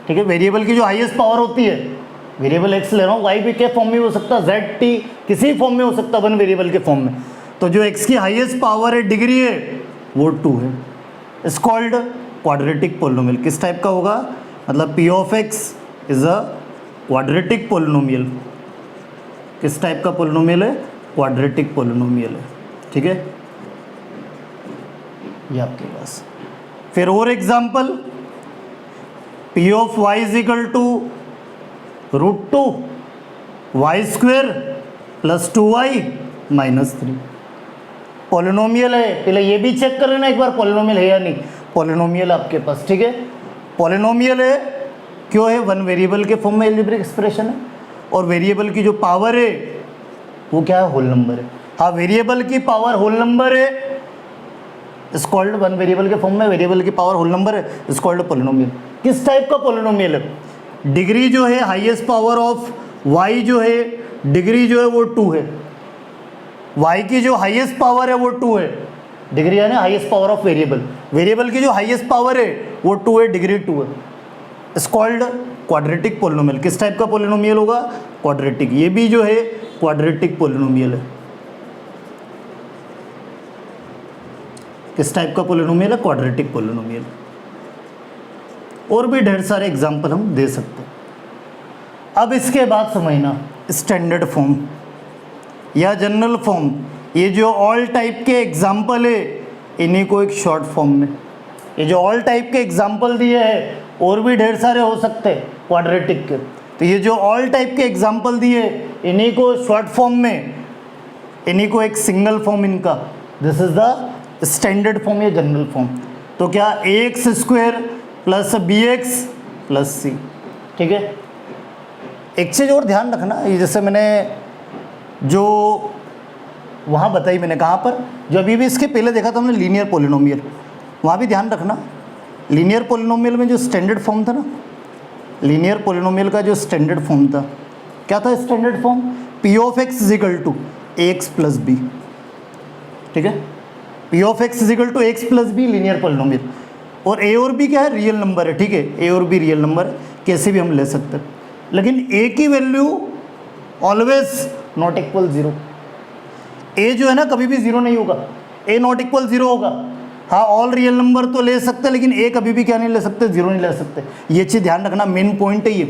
ठीक है। वेरिएबल की जो हाईएस्ट पावर होती है, वेरिएबल एक्स ले रहा हूँ, वाई भी के फॉर्म में हो सकता, जेड टी किसी फॉर्म में हो सकता, वन वेरिएबल के फॉर्म में, तो जो एक्स की हाईएस्ट पावर है, डिग्री है, वो 2 है, इज कॉल्ड क्वाड्रेटिक पोलिनोमियल। किस टाइप का होगा, मतलब p of x is a quadratic polynomial. किस टाइप का पोलिनोमियल है, क्वाड्रेटिक पोलिनोमियल है, ठीक है, ये आपके पास। फिर और example, p of Y is equal to √2 y square plus 2y minus 3। Polynomial है, पहले ये भी चेक कर लेना एक बार पॉलिनोमियल है या नहीं। पॉलिनोमियल आपके पास, ठीक है, पॉलिनोमियल है, क्यों है, वन वेरिएबल के फॉर्म में एल्जेब्रिक एक्सप्रेशन है, और वेरिएबल की जो पावर है वो क्या है, होल नंबर है। हाँ, वेरिएबल की पावर होल नंबर है, इज कॉल्ड, वन वेरिएबल के फॉर्म में वेरिएबल की पावर होल नंबर है, इज कॉल्ड पॉलिनोमियल। किस टाइप का पॉलिनोमियल है, डिग्री जो है हाईएस्ट पावर ऑफ y जो है, डिग्री जो है वो 2 है, y की जो हाईएस्ट पावर है वो 2 है, डिग्री यानी highest power of variable, variable की जो हाईएस्ट पावर है वो 2 है, डिग्री 2 है, इज कॉल्ड क्वाड्रेटिक पोलिनोमियल। किस टाइप का पोलिनोमियल होगा, क्वाड्रेटिक। ये भी जो है क्वाड्रेटिक पोलिनोमियल है। किस टाइप का पोलिनोमियल है, क्वाड्रेटिक पोलिनोमियल। और भी ढेर सारे एग्जाम्पल हम दे सकते हैं। अब इसके बाद समझना स्टैंडर्ड फॉर्म या जनरल फॉर्म, ये जो ऑल टाइप के एग्जाम्पल है इन्हीं को एक शॉर्ट फॉर्म में, ये जो ऑल टाइप के एग्जाम्पल दिए हैं और भी ढेर सारे हो सकते हैं क्वाड्रेटिक के, तो ये जो ऑल टाइप के एग्जाम्पल दिए इन्हीं को शॉर्ट फॉर्म में, इन्हीं को एक सिंगल फॉर्म इनका, this is the standard form या जनरल फॉर्म। तो क्या, ax square plus bx plus c, ठीक है। एक चीज़ और ध्यान रखना, ये जैसे मैंने जो वहाँ बताई, मैंने कहाँ पर, जो अभी भी इसके पहले देखा था हमने लीनियर पोलिनोमियल, वहाँ भी ध्यान रखना, लीनियर पोलिनोमियल में जो स्टैंडर्ड फॉर्म था ना, लीनियर पोलिनोमियल का जो स्टैंडर्ड फॉर्म था, क्या था standard form, p of x is equal to x plus b, ठीक है, p of x is equal to x plus b, linear polynomial. और ए और बी क्या है, रियल नंबर है, ठीक है, ए और बी रियल नंबर कैसे भी हम ले सकते हैं, लेकिन ए की वैल्यू ऑलवेज नॉट इक्वल 0। ए जो है ना कभी भी 0 नहीं होगा, ए नॉट इक्वल 0 होगा। हाँ, ऑल रियल नंबर तो ले सकते हैं, लेकिन ए कभी भी क्या नहीं ले सकते, 0 नहीं ले सकते। ये चीज़ ध्यान रखना, मेन पॉइंट है ये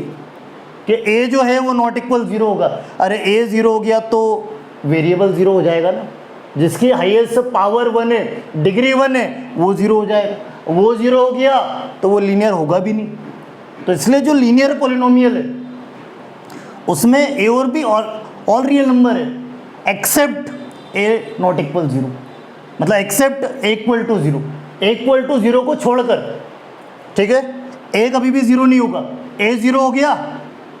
कि ए जो है वो नॉट इक्वल 0 होगा। अरे ए 0 हो गया तो वेरिएबल 0 हो जाएगा ना, जिसकी हाईएस्ट पावर 1 है, डिग्री 1 है, वो 0 हो जाएगा। वो 0 हो गया तो वो लीनियर होगा भी नहीं। तो इसलिए जो लीनियर पॉलिनोमियल है उसमें ए और बी ऑल रियल नंबर है एक्सेप्ट ए नॉट इक्वल 0, मतलब except A equal to 0, A equal to 0 को छोड़कर, ठीक है। ए कभी भी 0 नहीं होगा। ए 0 हो गया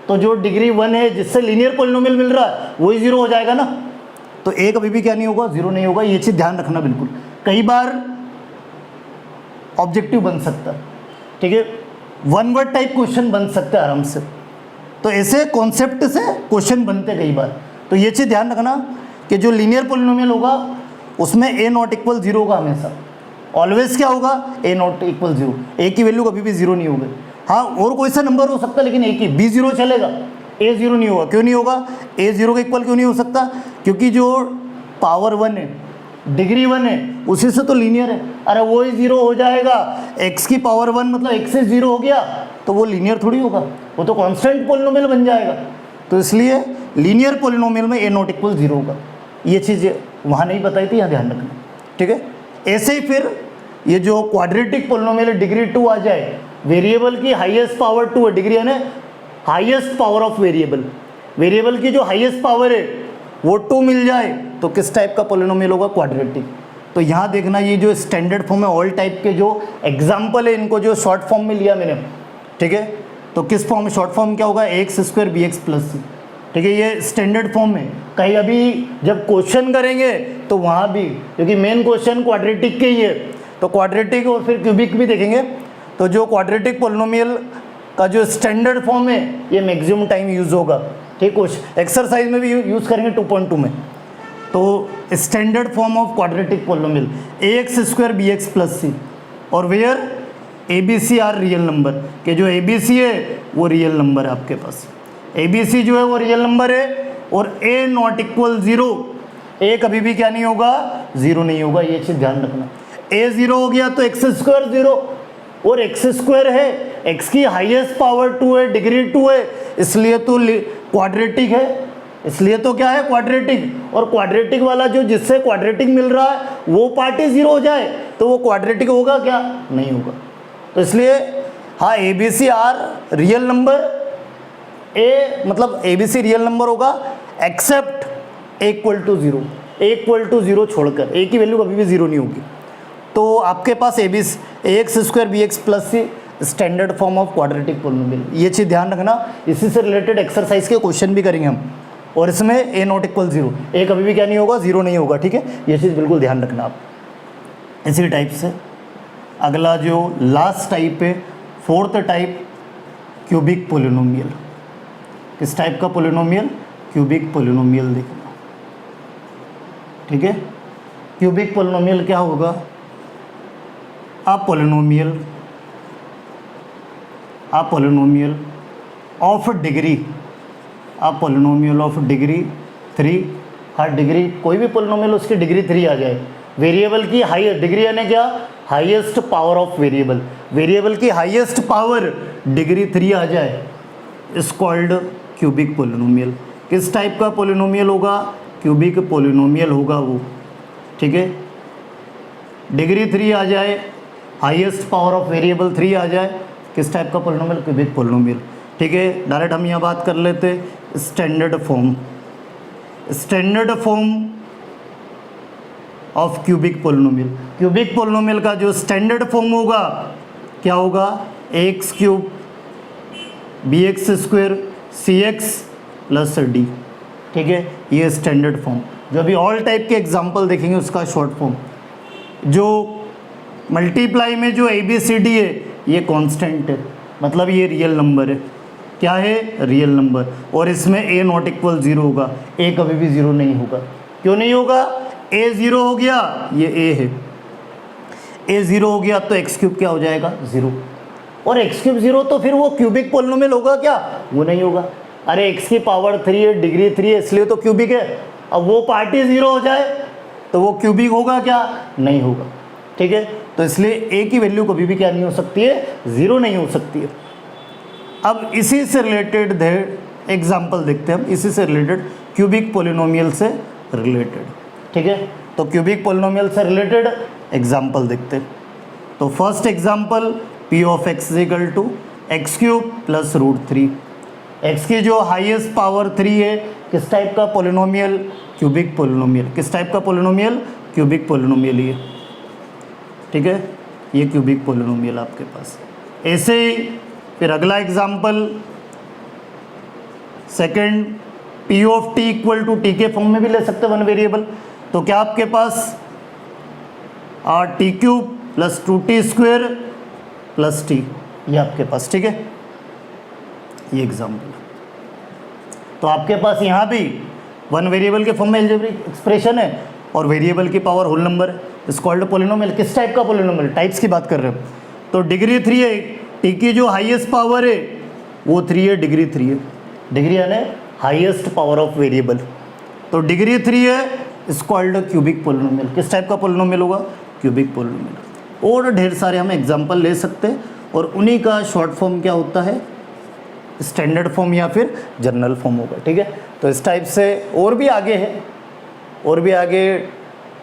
तो जो डिग्री 1 है जिससे लीनियर पॉलिनोमियल मिल रहा है वही 0 हो जाएगा ना। तो ए कभी भी क्या नहीं होगा, 0 नहीं होगा। ये चीज़ ध्यान रखना बिल्कुल। कई बार ऑब्जेक्टिव बन सकता है, ठीक है, वन वर्ड टाइप क्वेश्चन बन सकता है आराम से। तो ऐसे कॉन्सेप्ट से क्वेश्चन बनते कई बार। तो ये चीज़ ध्यान रखना कि जो लीनियर पॉलिनोमियल होगा उसमें ए नॉट इक्वल 0 होगा हमेशा। ऑलवेज क्या होगा, ए नॉट इक्वल 0। ए की वैल्यू कभी भी 0 नहीं होगी। हाँ, और कोई सा नंबर हो सकता है लेकिन ए की बी 0 चलेगा, ए 0 नहीं होगा। क्यों नहीं होगा, ए 0 के इक्वल क्यों नहीं हो सकता, क्योंकि जो पावर 1 है, डिग्री 1 है, उसी से तो लीनियर है। अरे वो ही 0 हो जाएगा, x की पावर 1 मतलब x से 0 हो गया तो वो लीनियर थोड़ी होगा, वो तो कांस्टेंट पॉलिनोमियल बन जाएगा। तो इसलिए लीनियर पॉलिनोमियल में ए नॉट इक्वल 0 होगा। ये चीज़ वहाँ नहीं बताई थी, यहाँ ध्यान रखना, ठीक है। ऐसे ही फिर ये जो क्वाड्रेटिक पॉलिनोमियल डिग्री 2 आ जाए, वेरिएबल की हाईएस्ट पावर 2 है, डिग्री यानी highest power of variable, variable की जो हाईएस्ट पावर है वो 2 मिल जाए तो किस टाइप का पॉलिनोमियल होगा, क्वाड्रेटिक। तो यहाँ देखना ये जो स्टैंडर्ड फॉर्म है, ऑल टाइप के जो एग्जाम्पल है इनको जो शॉर्ट फॉर्म में लिया मैंने, ठीक है। तो किस फॉर्म में, शॉर्ट फॉर्म क्या होगा, X square B X plus C, ठीक है। ये स्टैंडर्ड फॉर्म में कहीं अभी जब क्वेश्चन करेंगे तो वहाँ भी, क्योंकि मेन क्वेश्चन क्वाड्रेटिक के ही है, तो क्वाड्रेटिक और फिर क्यूबिक भी देखेंगे। तो जो क्वाड्रेटिक पॉलिनोमियल का जो स्टैंडर्ड फॉर्म है ये मैक्सिमम टाइम यूज़ होगा, ठीक। कुछ एक्सरसाइज में भी यूज़ करेंगे 2.2 में। तो standard form of quadratic polynomial A X square B X plus C, और where A B C are real number, के जो ए बी सी है वो रियल नंबर है आपके पास। ए बी सी जो है वो रियल नंबर है और ए नॉट इक्वल 0, ए कभी भी क्या नहीं होगा, 0 नहीं होगा। ये चीज़ ध्यान रखना। ए 0 हो गया तो एक्स स्क्वायर 0, और एक्स स्क्वायर है, एक्स की हाईएस्ट पावर 2 है, डिग्री 2 है, इसलिए तो क्वाड्रेटिक है, इसलिए तो क्या है, क्वाड्रेटिक। और क्वाड्रेटिक वाला जो जिससे क्वाड्रेटिक मिल रहा है वो पार्ट ही 0 हो जाए तो वो क्वाड्रेटिक होगा क्या, नहीं होगा। तो इसलिए हाँ, A B C are real number, A मतलब A B C real number होगा except A equal to 0, A equal to 0 छोड़कर, ए की वैल्यू कभी भी 0 नहीं होगी। तो आपके पास A X square B X plus C standard form of quadratic polynomial. ये चीज़ ध्यान रखना, इसी से रिलेटेड एक्सरसाइज के क्वेश्चन भी करेंगे हम। और इसमें ए नॉट इक्वल 0, ए कभी भी क्या नहीं होगा, 0 नहीं होगा, ठीक है। ये चीज़ बिल्कुल ध्यान रखना आप। इसी टाइप से अगला जो लास्ट टाइप है, फोर्थ टाइप, क्यूबिक पॉलिनोमियल। किस टाइप का पॉलिनोमियल, क्यूबिक पॉलिनोमियल देखना, ठीक है। क्यूबिक पॉलिनोमियल क्या होगा, a polynomial of degree, a polynomial of degree 3, her degree कोई भी पॉलिनोमियल उसकी डिग्री 3 आ जाए, वेरिएबल की हाई डिग्री यानी क्या, highest power of variable, variable की हाईएस्ट पावर डिग्री 3 आ जाए, इज कॉल्ड क्यूबिक पॉलिनोमियल। किस टाइप का पॉलिनोमियल होगा, क्यूबिक पॉलिनोमियल होगा वो, ठीक है। डिग्री 3 आ जाए, हाईएस्ट पावर ऑफ वेरिएबल 3 आ जाए, किस टाइप का पॉलिनोमियल, क्यूबिक पॉलिनोमियल, ठीक है। डायरेक्ट हम यहाँ बात कर लेते standard form, standard form of cubic polynomial. Cubic polynomial का जो स्टैंडर्ड फॉर्म होगा क्या होगा, X cube B X square C X plus D, ठीक है। ये स्टैंडर्ड फॉर्म। जो अभी ऑल टाइप के एग्जाम्पल देखेंगे उसका शॉर्ट फॉर्म। जो मल्टीप्लाई में जो ए बी सी डी है ये कांस्टेंट है, मतलब ये रियल नंबर है, क्या है, रियल नंबर। और इसमें ए नॉट इक्वल 0 होगा, ए कभी भी 0 नहीं होगा। क्यों नहीं होगा, ए 0 हो गया, ये ए है, ए 0 हो गया तो एक्स क्यूब क्या हो जाएगा, 0, और एक्स क्यूब 0 तो फिर वो क्यूबिक पॉलिनोमियल होगा क्या, वो नहीं होगा। अरे एक्स की पावर 3 है, डिग्री 3 है, इसलिए तो क्यूबिक है। अब वो पार्टी 0 हो जाए तो वो क्यूबिक होगा क्या, नहीं होगा, ठीक है। तो इसलिए ए की वैल्यू कभी भी क्या नहीं हो सकती है, 0 नहीं हो सकती है। अब इसी से रिलेटेड एग्जाम्पल देखते हैं हम, इसी से रिलेटेड क्यूबिक पॉलिनोमियल से रिलेटेड, ठीक है। तो क्यूबिक पोलिनोमियल से रिलेटेड एग्जाम्पल देखते हैं। तो first example p of x equal to x cube plus √3। X की जो हाईएस्ट पावर 3 है, किस टाइप का पोलिनोमियल? Cubic polynomial. किस टाइप का पोलिनोमियल? क्यूबिक पोलिनोमियल ये, ठीक है, ये क्यूबिक पोलिनोमियल आपके पास। ऐसे ही फिर अगला example second p of t equal to t के फॉर्म में भी ले सकते हैं वन वेरिएबल। तो क्या आपके पास T cube plus 2t square plus T, ये आपके पास, ठीक है, ये एग्जाम्पल। तो आपके पास यहाँ भी वन वेरिएबल के फॉर्म में अलजेब्रिक एक्सप्रेशन है और वेरिएबल की पावर होल नंबर है, इज कॉल्ड पोलिनोमियल। किस टाइप का पोलिनोमियल? टाइप्स की बात कर रहे हो। तो डिग्री 3 है, टी की जो हाईएस्ट पावर है वो 3 है, डिग्री 3 है, डिग्री यानी हाईएस्ट पावर ऑफ वेरिएबल। तो डिग्री 3 है, इज कॉल्ड क्यूबिक पोलिनोमियल। किस टाइप का पोलिनोमियल होगा? Cubic polynomial. और ढेर सारे हम एग्जाम्पल ले सकते हैं और उन्हीं का शॉर्ट फॉर्म क्या होता है? स्टैंडर्ड फॉर्म या फिर जनरल फॉर्म होगा, ठीक है। तो इस टाइप से और भी आगे है, और भी आगे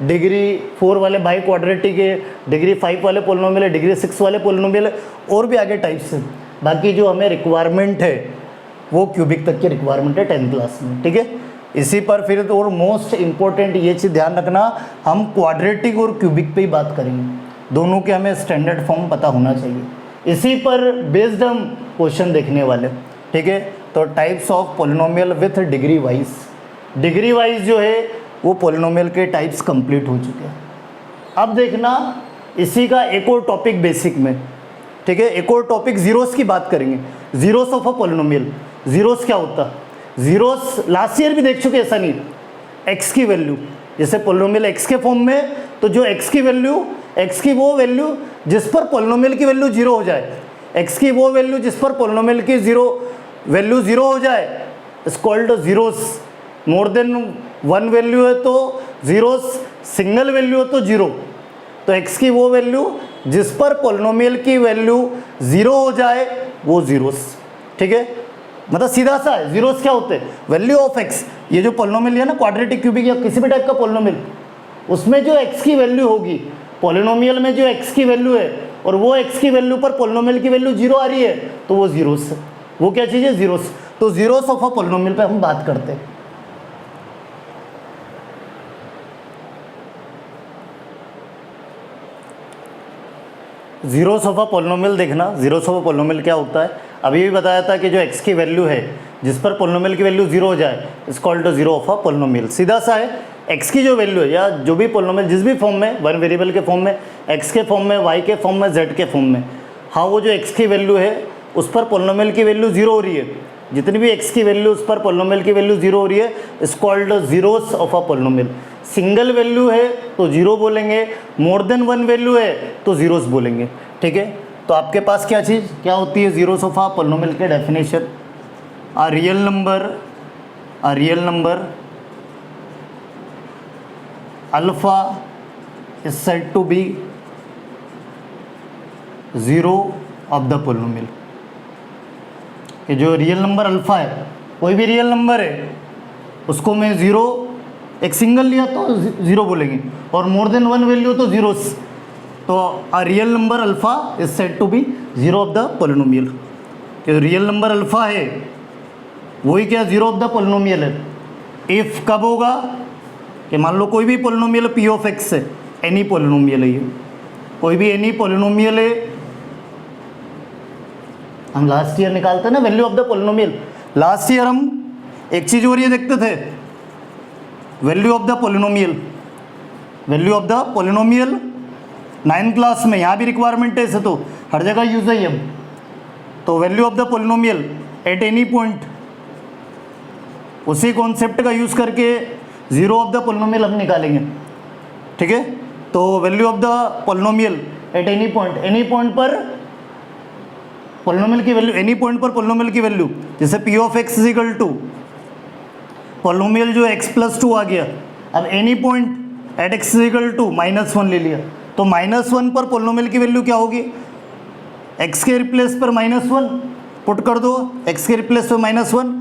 डिग्री 4 वाले बाई क्वाड्रेटिक है, डिग्री 5 वाले पोलिनोमियल है, डिग्री 6 वाले पोलिनोमियल है, और भी आगे टाइप्स है। बाकी जो हमें रिक्वायरमेंट है वो क्यूबिक तक की रिक्वायरमेंट है 10th क्लास में, ठीक है। इसी पर फिर तो और मोस्ट इम्पोर्टेंट ये चीज़ ध्यान रखना, हम क्वाड्रेटिक और क्यूबिक पे ही बात करेंगे, दोनों के हमें स्टैंडर्ड फॉर्म पता होना चाहिए। इसी पर बेस्ड हम क्वेश्चन देखने वाले, ठीक है। तो types of polynomial with degree wise, degree wise जो है वो पोलिनोमियल के टाइप्स कंप्लीट हो चुके हैं। अब देखना इसी का एक और टॉपिक बेसिक में, ठीक है, एक और टॉपिक जीरोस की बात करेंगे। Zeros of a polynomial, zeros क्या होता है? जीरोस लास्ट ईयर भी देख चुके, ऐसा नहीं। एक्स की वैल्यू, जैसे पोलिनोमियल एक्स के फॉर्म में, तो जो एक्स की वैल्यू, एक्स की वो वैल्यू जिस पर पोलिनोमियल की वैल्यू 0 हो जाए, एक्स की वो वैल्यू जिस पर पोलिनोमियल की वैल्यू 0 हो जाए, is called zeros. More than 1 value है तो जीरोस, सिंगल वैल्यू है तो 0। तो एक्स की वो वैल्यू जिस पर पोलिनोमियल की वैल्यू 0 हो जाए वो जीरोस, ठीक है। मतलब सीधा सा है, जीरोस क्या होते हैं? वैल्यू ऑफ एक्स, ये जो पोलिनोमियल है ना, क्वाड्रेटिक, क्यूबिक या किसी भी टाइप का पोलिनोमियल, उसमें जो एक्स की वैल्यू होगी, पोलिनोमियल में जो एक्स की वैल्यू है और वो एक्स की वैल्यू पर पोलिनोमियल की वैल्यू 0 आ रही है, तो वो जीरोस है। वो क्या चीज़ है? जीरोस। तो जीरोस ऑफ अ पोलिनोमियल पे हम बात करते हैं। जीरोस ऑफ अ पोलिनोमियल देखना, जीरोस ऑफ अ पोलिनोमियल क्या होता है? अभी भी बताया था कि जो एक्स की वैल्यू है जिस पर पोलिनोमियल की वैल्यू 0 हो जाए, is called zero of a polynomial. सीधा सा है, एक्स की जो वैल्यू है या जो भी पोलिनोमियल जिस भी फॉर्म में, वन वेरिएबल के फॉर्म में, एक्स के फॉर्म में, वाई के फॉर्म में, जेड के फॉर्म में, हाँ वो जो एक्स की वैल्यू है उस पर पोलिनोमियल की वैल्यू 0 हो रही है, जितनी भी एक्स की वैल्यू उस पर पोलिनोमियल की वैल्यू 0 हो रही है, is called zeros of a polynomial. Single value है तो 0 बोलेंगे, मोर देन 1 वैल्यू है तो जीरोस बोलेंगे, ठीक है। तो आपके पास क्या चीज़ क्या होती है? जीरोस ऑफ अ पोलिनोमियल के definition, a real number alpha is said to be zero of the polynomial। कि जो रियल नंबर अल्फ़ा है, कोई भी रियल नंबर है, उसको मैं 0, एक सिंगल लिया तो 0 बोलेंगे, और मोर देन 1 वैल्यू तो जीरोस। तो a real number alpha is said to be zero of the polynomial. कि रियल नंबर अल्फ़ा है वही क्या? जीरो ऑफ द पोलिनोमियल है। इफ़ कब होगा? कि मान लो कोई भी पोलिनोमियल पी ऑफ एक्स है, एनी पोलिनोमियल है, ये कोई भी एनी पोलिनोमियल है, हम लास्ट ईयर निकालते हैं ना value of the polynomial. Last year हम एक चीज़ और ये देखते थे, value of the polynomial, value of the polynomial 9th class में, यहाँ भी रिक्वायरमेंट है ऐसे तो हर जगह यूज है ये। तो value of the polynomial at any point, उसी कॉन्सेप्ट का यूज़ करके जीरो ऑफ द पोलिनोमियल हम निकालेंगे, ठीक है। तो value of the polynomial at any point पर पोलिनोमियल की वैल्यू, एनी पॉइंट पर पोलिनोमियल की वैल्यू, जैसे p of x is equal to polynomial जो x+2 आ गया, अब any point at x is equal to -1 ले लिया, तो -1 पर पोलिनोमियल की वैल्यू क्या होगी? x के रिप्लेस पर -1 पुट कर दो, x के रिप्लेस पर -1।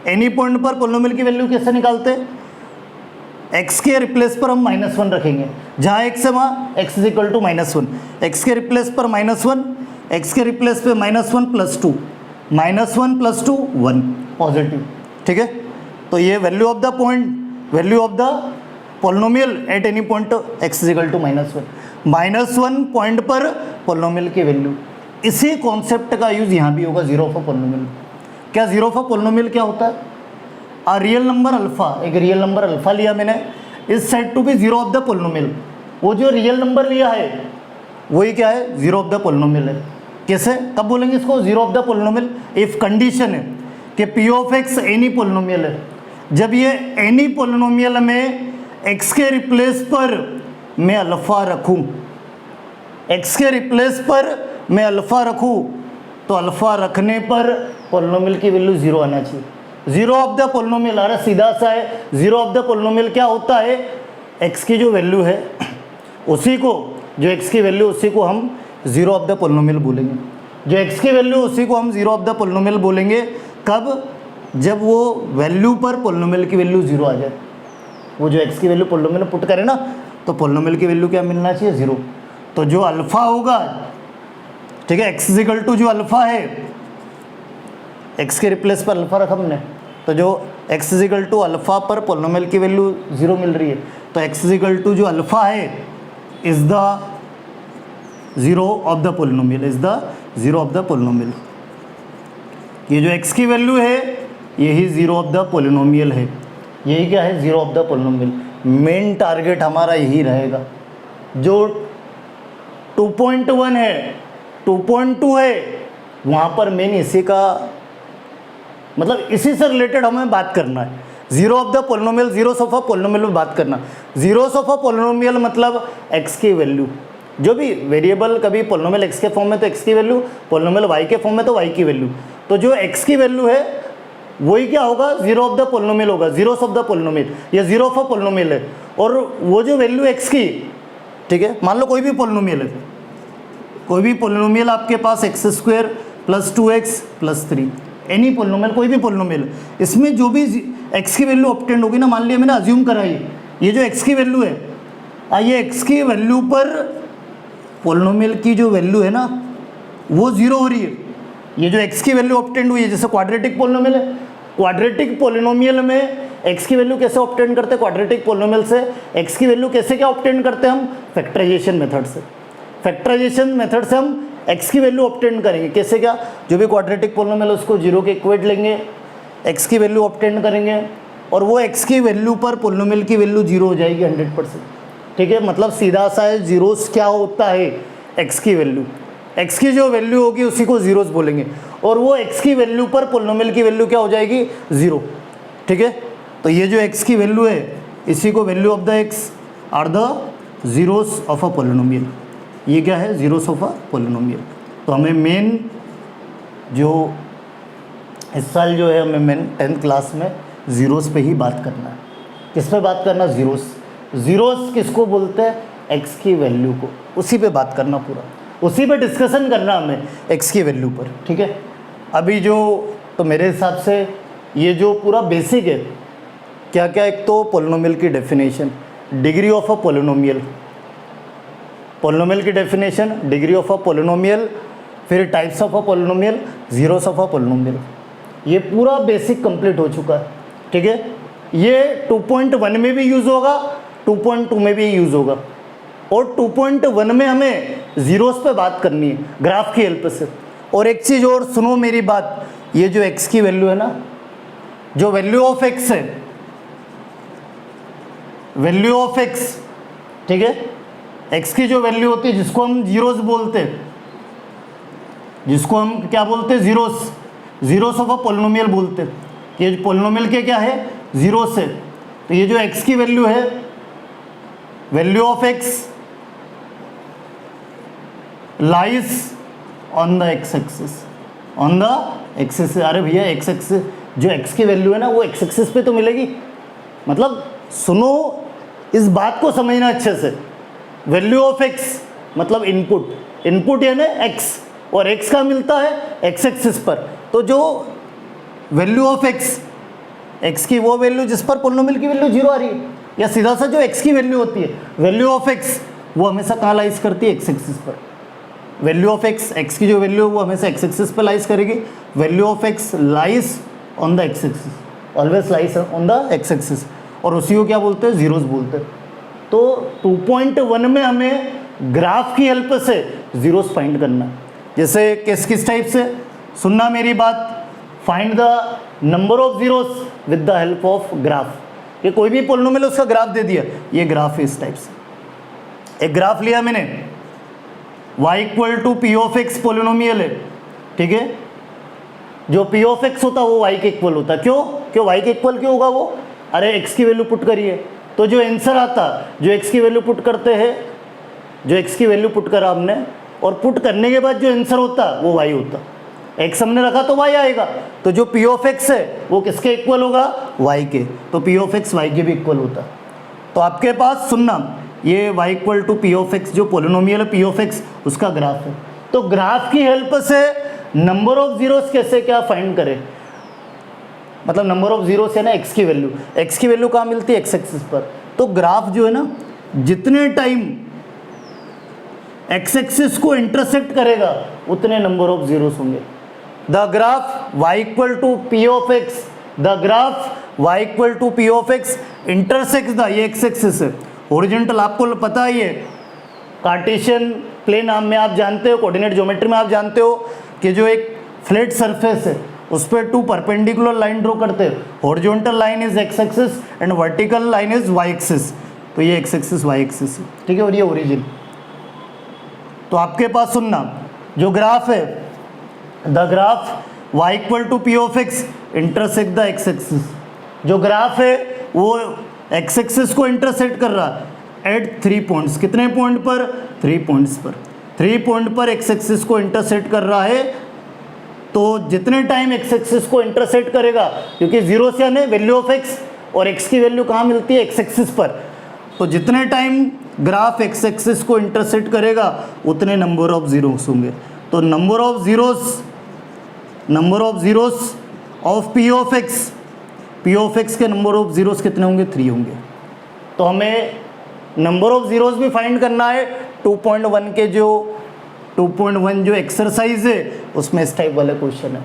एनी पॉइंट पर पोलिनोमियल की वैल्यू कैसे निकालते हैं? x के रिप्लेस पर हम -1 रखेंगे, जहाँ x है वहाँ x is equal to -1, x के रिप्लेस पर -1, x के रिप्लेस पे -1 + 2, -1 + 2 1 पॉजिटिव, ठीक है। तो ये value of the point, value of the polynomial at any point x is equal to -1 point पर पोलिनोमियल की वैल्यू। इसी कॉन्सेप्ट का यूज यहाँ भी होगा जीरो ऑफ अ पोलिनोमियल। क्या जीरो ऑफ अ पोलिनोमियल क्या होता है? आ रियल नंबर अल्फा, एक रियल नंबर अल्फा लिया मैंने, is said to be zero of the polynomial. वो जो रियल नंबर लिया है वही क्या है? जीरो ऑफ द पोलिनोमियल है। कैसे, कब बोलेंगे इसको zero of the polynomial? If condition है कि P of x any polynomial है, जब ये एनी पोलिनोमियल में एक्स के रिप्लेस पर मैं अल्फा रखूं, एक्स के रिप्लेस पर मैं अल्फा रखूं, तो अल्फा रखने पर पोलिनोमियल की वैल्यू जीरो आना चाहिए। जीरो ऑफ द पोलिनोमियल, अरे सीधा सा है, जीरो ऑफ द पोलिनोमियल क्या होता है? एक्स की जो वैल्यू है उसी को, जो एक्स की वैल्यू उसी को हम जीरो ऑफ द पोलिनोमियल बोलेंगे। जो एक्स की वैल्यू उसी को हम जीरो ऑफ द पोलिनोमियल बोलेंगे। कब? जब वो वैल्यू पर पोलिनोमियल की वैल्यू जीरो आ जाए। वो जो एक्स की वैल्यू पोलिनोमियल पुट करे ना, तो पोलिनोमियल की वैल्यू क्या मिलना चाहिए? जीरो। तो जो अल्फा होगा, ठीक है, एक्स इज इक्वल टू जो अल्फा है, एक्स के रिप्लेस पर अल्फा रखा हमने, तो जो x is equal to alpha पर पोलिनोमियल की वैल्यू जीरो मिल रही है, तो एक्स इज इक्वल टू जो अल्फा है is the zero of the polynomial, is the zero of the polynomial. ये जो एक्स की वैल्यू है यही जीरो ऑफ द पोलिनोमियल है। यही क्या है? Zero of the polynomial. Main target हमारा यही रहेगा। जो 2.1 है, 2.2 है, वहाँ पर मेन इसी का मतलब इसी से रिलेटेड हमें बात करना है। Zero of the polynomial, zeros of a polynomial में बात करना। जीरोस ऑफ अ पोलिनोमियल मतलब एक्स की वैल्यू, जो भी वेरिएबल, कभी पोलिनोमियल एक्स के फॉर्म में तो एक्स की वैल्यू, पोलिनोमियल वाई के फॉर्म में तो वाई की वैल्यू। तो जो एक्स की वैल्यू है वही क्या होगा? जीरो ऑफ द पोलिनोमियल होगा, जीरोस ऑफ द पोलिनोमियल, या जीरो ऑफ अ पोलिनोमियल है। और वो जो वैल्यू एक्स की, ठीक है, मान लो कोई भी पोलिनोमियल है, कोई भी पोलिनोमियल आपके पास x² + 2x + 3, एनी पोलिनोमियल, कोई भी पोलिनोमियल, इसमें जो भी x की वैल्यू ऑब्टेंड होगी ना, मान लिया मैंने अज्यूम करा ये जो x की वैल्यू है, ये x की वैल्यू पर पोलिनोमियल की जो वैल्यू है ना वो जीरो हो रही है। ये जो x की वैल्यू ऑब्टेंड हुई है, जैसे क्वाड्रेटिक पोलिनोमियल है, क्वाड्रेटिक पोलिनोमियल में x की वैल्यू कैसे ऑब्टेंड करते हैं? क्वाड्रेटिक पोलिनोमियल से x की वैल्यू कैसे क्या ऑब्टेंड करते हैं हम? फैक्टराइजेशन मेथड से। फैक्टराइजेशन मेथड से हम x की वैल्यू ऑब्टेंड करेंगे। कैसे क्या? जो भी क्वाड्रेटिक पोलिनोमियल उसको जीरो के इक्वेट लेंगे, x की वैल्यू ऑब्टेंड करेंगे, और वो x की वैल्यू पर पोलिनोमियल की वैल्यू जीरो हो जाएगी 100%। ठीक है, मतलब सीधा सा है, जीरोस क्या होता है? x की वैल्यू, x की जो वैल्यू होगी उसी को जीरोस बोलेंगे, और वो x की वैल्यू पर पोलिनोमियल की वैल्यू क्या हो जाएगी? जीरो। ठीक है, तो ये जो x की वैल्यू है इसी को value of the x are the zeros of a polynomial. ये क्या है? Zeros of a polynomial. तो हमें मेन जो इस साल जो है हमें मेन 10th क्लास में जीरोस पे ही बात करना है। किस पे बात करना? जीरोस। जीरोस किसको बोलते हैं? एक्स की वैल्यू को, उसी पे बात करना, पूरा उसी पे डिस्कशन करना हमें एक्स की वैल्यू पर। ठीक है, अभी जो तो मेरे हिसाब से ये जो पूरा बेसिक है, क्या क्या, एक तो पोलिनोमियल की definition, degree of a polynomial, polynomial की definition, degree of a polynomial, फिर types of a polynomial, zeros of a polynomial, ये पूरा बेसिक कंप्लीट हो चुका है। ठीक है, ये 2.1 में भी यूज़ होगा, 2.2 में भी यूज़ होगा, और 2.1 में हमें जीरोस पे बात करनी है ग्राफ की हेल्प से। और एक चीज़ और सुनो मेरी बात, ये जो x की वैल्यू है ना, जो वैल्यू ऑफ x है, वैल्यू ऑफ x, ठीक है, x की जो वैल्यू होती है जिसको हम जीरोस बोलते हैं, जिसको हम क्या बोलते हैं? Zeros, zeros of a polynomial बोलते हैं। ये पोलिनोमियल के क्या है? जीरोस है। तो ये जो x की वैल्यू है, value of x lies on the x axis, on the axis. अरे भैया एक्स एक्सिस, जो x की वैल्यू है ना वो एक्स एक्सिस पे तो मिलेगी। मतलब सुनो, इस बात को समझना अच्छे से। वैल्यू ऑफ x मतलब इनपुट, इनपुट यानी x, और x का मिलता है एक्स एक्सिस पर। तो जो वैल्यू ऑफ x, x की वो वैल्यू जिस पर पोलिनोमियल की वैल्यू जीरो आ रही है, या सीधा सा जो x की वैल्यू होती है, वैल्यू ऑफ x, वो हमेशा कहाँ लाइज करती है, x एक्सिस पर। वैल्यू ऑफ x की जो वैल्यू है वो हमेशा x एक्सिस पर लाइज करेगी। Value of x lies on the x axis, always lies on the x axis, और उसी को क्या बोलते हैं, जीरोस बोलते हैं। तो 2.1 में हमें ग्राफ की हेल्प से जीरोस फाइंड करना है। जैसे किस टाइप से, सुनना मेरी बात, find the number of zeros with the help of graph. ये कोई भी पॉलिनोमियल उसका ग्राफ दे दिया, ये ग्राफ है इस टाइप से। एक ग्राफ लिया मैंने, y equal to p of x polynomial है, ठीक है। जो पी ऑफ एक्स होता है वो y के इक्वल होता है। क्यों y के इक्वल क्यों होगा वो, अरे x की वैल्यू पुट करिए, तो जो आंसर आता, जो x की वैल्यू पुट करते हैं, जो x की वैल्यू पुट करा हमने, और पुट करने के बाद जो आंसर होता वो y होता। x हमने रखा तो y आएगा, तो जो p ऑफ x है वो किसके इक्वल होगा, y के, तो p ऑफ x y के भी इक्वल होता। तो आपके पास सुनना, ये y equal to p of x जो पोलिनोमियल है p ऑफ x, उसका ग्राफ है। तो ग्राफ की हेल्प से नंबर ऑफ जीरोस कैसे क्या फाइंड करें, मतलब नंबर ऑफ जीरोस है ना, x की वैल्यू कहाँ मिलती है, x एक्सिस पर। तो ग्राफ जो है ना, जितने टाइम x एक्सिस को इंटरसेक्ट करेगा उतने नंबर ऑफ जीरोस होंगे। The graph y equal to p of x, the graph y equal to p of x intersects the, ये x एक्सिस है, ओरिजेंटल आपको पता ही है, कार्टेशियन प्लेन में आप जानते हो, कोऑर्डिनेट ज्योमेट्री में आप जानते हो कि जो एक फ्लैट सरफेस है उस पर टू परपेंडिकुलर लाइन ड्रॉ करते हैं, horizontal line is x axis and vertical line is y axis, तो ये x एक्सिस y एक्सिस है, ठीक है, और ये ओरिजिन। तो आपके पास सुनना, जो ग्राफ है, the graph y equal to p of x intersect the x axis, जो ग्राफ है वो x एक्सिस को इंटरसेक्ट कर रहा है एट 3 पॉइंट्स, कितने पॉइंट पर, 3 पॉइंट्स पर, 3 पॉइंट पर x एक्सिस को इंटरसेक्ट कर रहा है। तो जितने टाइम x एक्सिस को इंटरसेक्ट करेगा, क्योंकि जीरो से यानी वैल्यू ऑफ x, और x की वैल्यू कहाँ मिलती है, x एक्सिस पर, तो जितने टाइम ग्राफ x एक्सिस को इंटरसेक्ट करेगा उतने नंबर ऑफ जीरोस होंगे। तो number of zeros of p of x के नंबर ऑफ जीरोस कितने होंगे, 3 होंगे। तो हमें नंबर ऑफ जीरोस भी फाइंड करना है। 2.1 के जो 2.1 जो एक्सरसाइज है उसमें इस टाइप वाला क्वेश्चन है।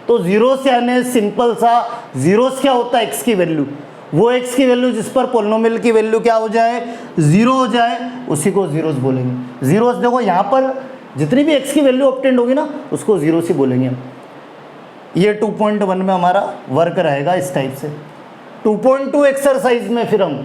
तो जीरोस यानी सिंपल सा, जीरोस क्या होता है, x की वैल्यू, वो x की वैल्यू जिस पर पोलिनोमियल की वैल्यू क्या हो जाए, 0 हो जाए, उसी को जीरोस बोलेंगे। जीरोस देखो यहाँ पर जितनी भी x की वैल्यू ऑब्टेंड होगी ना उसको जीरोस ही बोलेंगे हम। ये 2.1 में हमारा वर्क रहेगा इस टाइप से। 2.2 एक्सरसाइज में फिर हम,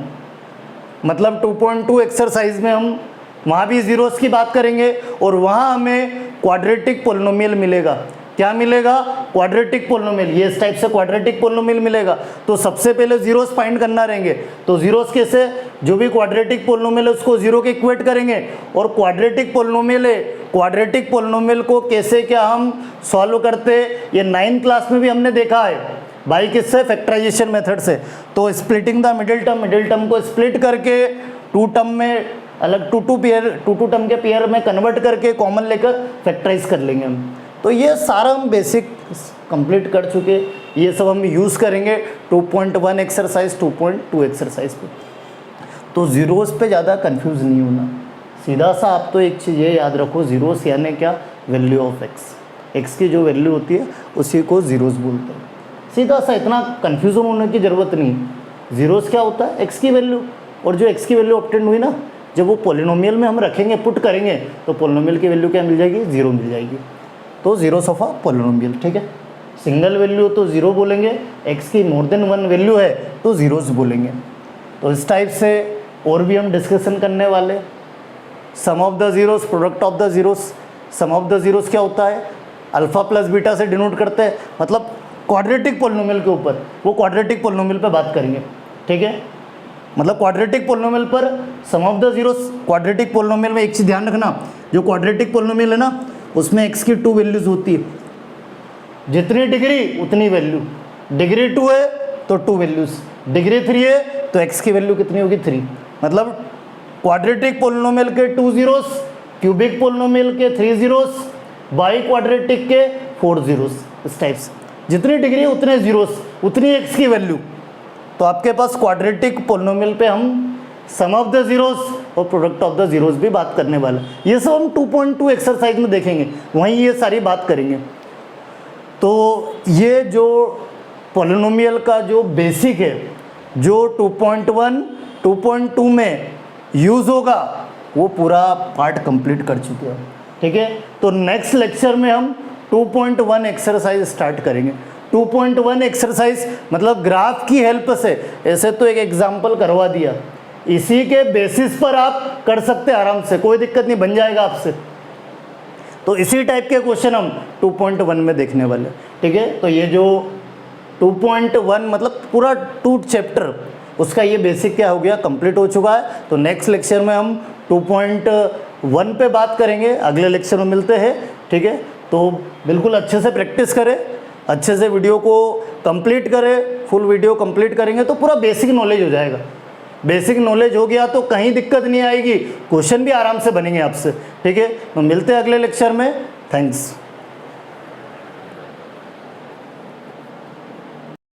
मतलब 2.2 एक्सरसाइज में हम वहाँ भी जीरोस की बात करेंगे, और वहाँ हमें क्वाड्रेटिक पोलिनोमियल मिलेगा। क्या मिलेगा, क्वाड्रेटिक पोलिनोमियल, ये इस टाइप से क्वाड्रेटिक पोलिनोमियल मिलेगा। तो सबसे पहले जीरोस फाइंड करना रहेंगे। तो जीरोस कैसे, जो भी क्वाड्रेटिक पोलिनोमियल है उसको जीरो के इक्वेट करेंगे, और क्वाड्रेटिक पोलिनोमियल है, क्वाड्रेटिक पोलिनोमियल को कैसे क्या हम सॉल्व करते, ये 9th क्लास में भी हमने देखा है भाई, किससे, फैक्टराइजेशन मेथड से। तो स्प्लिटिंग द मिडिल टर्म को स्प्लिट करके 2 टर्म में अलग, 2 टर्म के पेयर में कन्वर्ट करके कॉमन लेकर फैक्टराइज कर लेंगे हम। तो ये सारा हम बेसिक कंप्लीट कर चुके, ये सब हम यूज़ करेंगे 2.1 एक्सरसाइज, 2.2 एक्सरसाइज पे। तो जीरोस पे ज़्यादा कंफ्यूज नहीं होना, सीधा सा आप तो एक चीज़ ये याद रखो, जीरोस यानी क्या, वैल्यू ऑफ एक्स की जो वैल्यू होती है उसी को जीरोस बोलते हैं। सीधा सा, इतना कन्फ्यूजन होने की ज़रूरत नहीं। जीरोस क्या होता है, एक्स की वैल्यू, और जो एक्स की वैल्यू ऑब्टेंड हुई ना, जब वो पोलिनोमियल में हम रखेंगे, पुट करेंगे, तो पोलिनोमियल की वैल्यू क्या मिल जाएगी, 0 मिल जाएगी। तो जीरोस ऑफ अ पोलिनोमियल, ठीक है। सिंगल वैल्यू तो 0 बोलेंगे, एक्स की मोर देन 1 वैल्यू है तो जीरोस बोलेंगे। तो इस टाइप से और भी हम डिस्कशन करने वाले। Sum of the zeros, product of the zeros. Sum of the zeros क्या होता है, अल्फा प्लस बीटा से डिनोट करते हैं, मतलब क्वाड्रेटिक पोलिनोमियल के ऊपर, वो क्वाड्रेटिक पोलिनोमियल पे बात करेंगे, ठीक है। मतलब क्वाड्रेटिक पोलिनोमियल पर sum of the zeros, quadratic polynomial में एक चीज़ ध्यान रखना, जो क्वाड्रेटिक पोलिनोमियल है ना उसमें x की 2 वैल्यूज होती है, जितनी डिग्री उतनी वैल्यू, डिग्री 2 है तो 2 वैल्यूज, डिग्री 3 है तो x की वैल्यू कितनी होगी, 3। मतलब क्वाड्रेटिक पोलिनोमियल के 2 जीरोस, क्यूबिक पोलिनोमियल के 3 जीरोस, बाई क्वाड्रेटिक के 4 जीरोस, इस टाइप से जितनी डिग्री उतने जीरोस, उतनी x की वैल्यू। तो आपके पास क्वाड्रेटिक पोलिनोमियल पे हम सम ऑफ द जीरोस और प्रोडक्ट ऑफ द जीरोस भी बात करने वाला है। ये सब हम 2.2 एक्सरसाइज में देखेंगे, वहीं ये सारी बात करेंगे। तो ये जो पोलिनोमियल का जो बेसिक है, जो 2.1 2.2 में यूज़ होगा, वो पूरा पार्ट कंप्लीट कर चुके हैं। ठीक है, तो नेक्स्ट लेक्चर में हम 2.1 एक्सरसाइज स्टार्ट करेंगे। 2.1 एक्सरसाइज मतलब ग्राफ की हेल्प से, ऐसे तो एक एग्जाम्पल करवा दिया, इसी के बेसिस पर आप कर सकते हैं आराम से, कोई दिक्कत नहीं, बन जाएगा आपसे। तो इसी टाइप के क्वेश्चन हम 2.1 में देखने वाले। ठीक है, तो ये जो 2.1 मतलब पूरा 2 चैप्टर, उसका ये बेसिक क्या हो गया, कंप्लीट हो चुका है। तो नेक्स्ट लेक्चर में हम 2.1 पे बात करेंगे, अगले लेक्चर में मिलते हैं। ठीक है, तो बिल्कुल अच्छे से प्रैक्टिस करें, अच्छे से वीडियो को कंप्लीट करें, फुल वीडियो कंप्लीट करेंगे तो पूरा बेसिक नॉलेज हो जाएगा। बेसिक नॉलेज हो गया तो कहीं दिक्कत नहीं आएगी, क्वेश्चन भी आराम से बनेंगे आपसे। ठीक है, तो मिलते हैं अगले लेक्चर में। थैंक्स।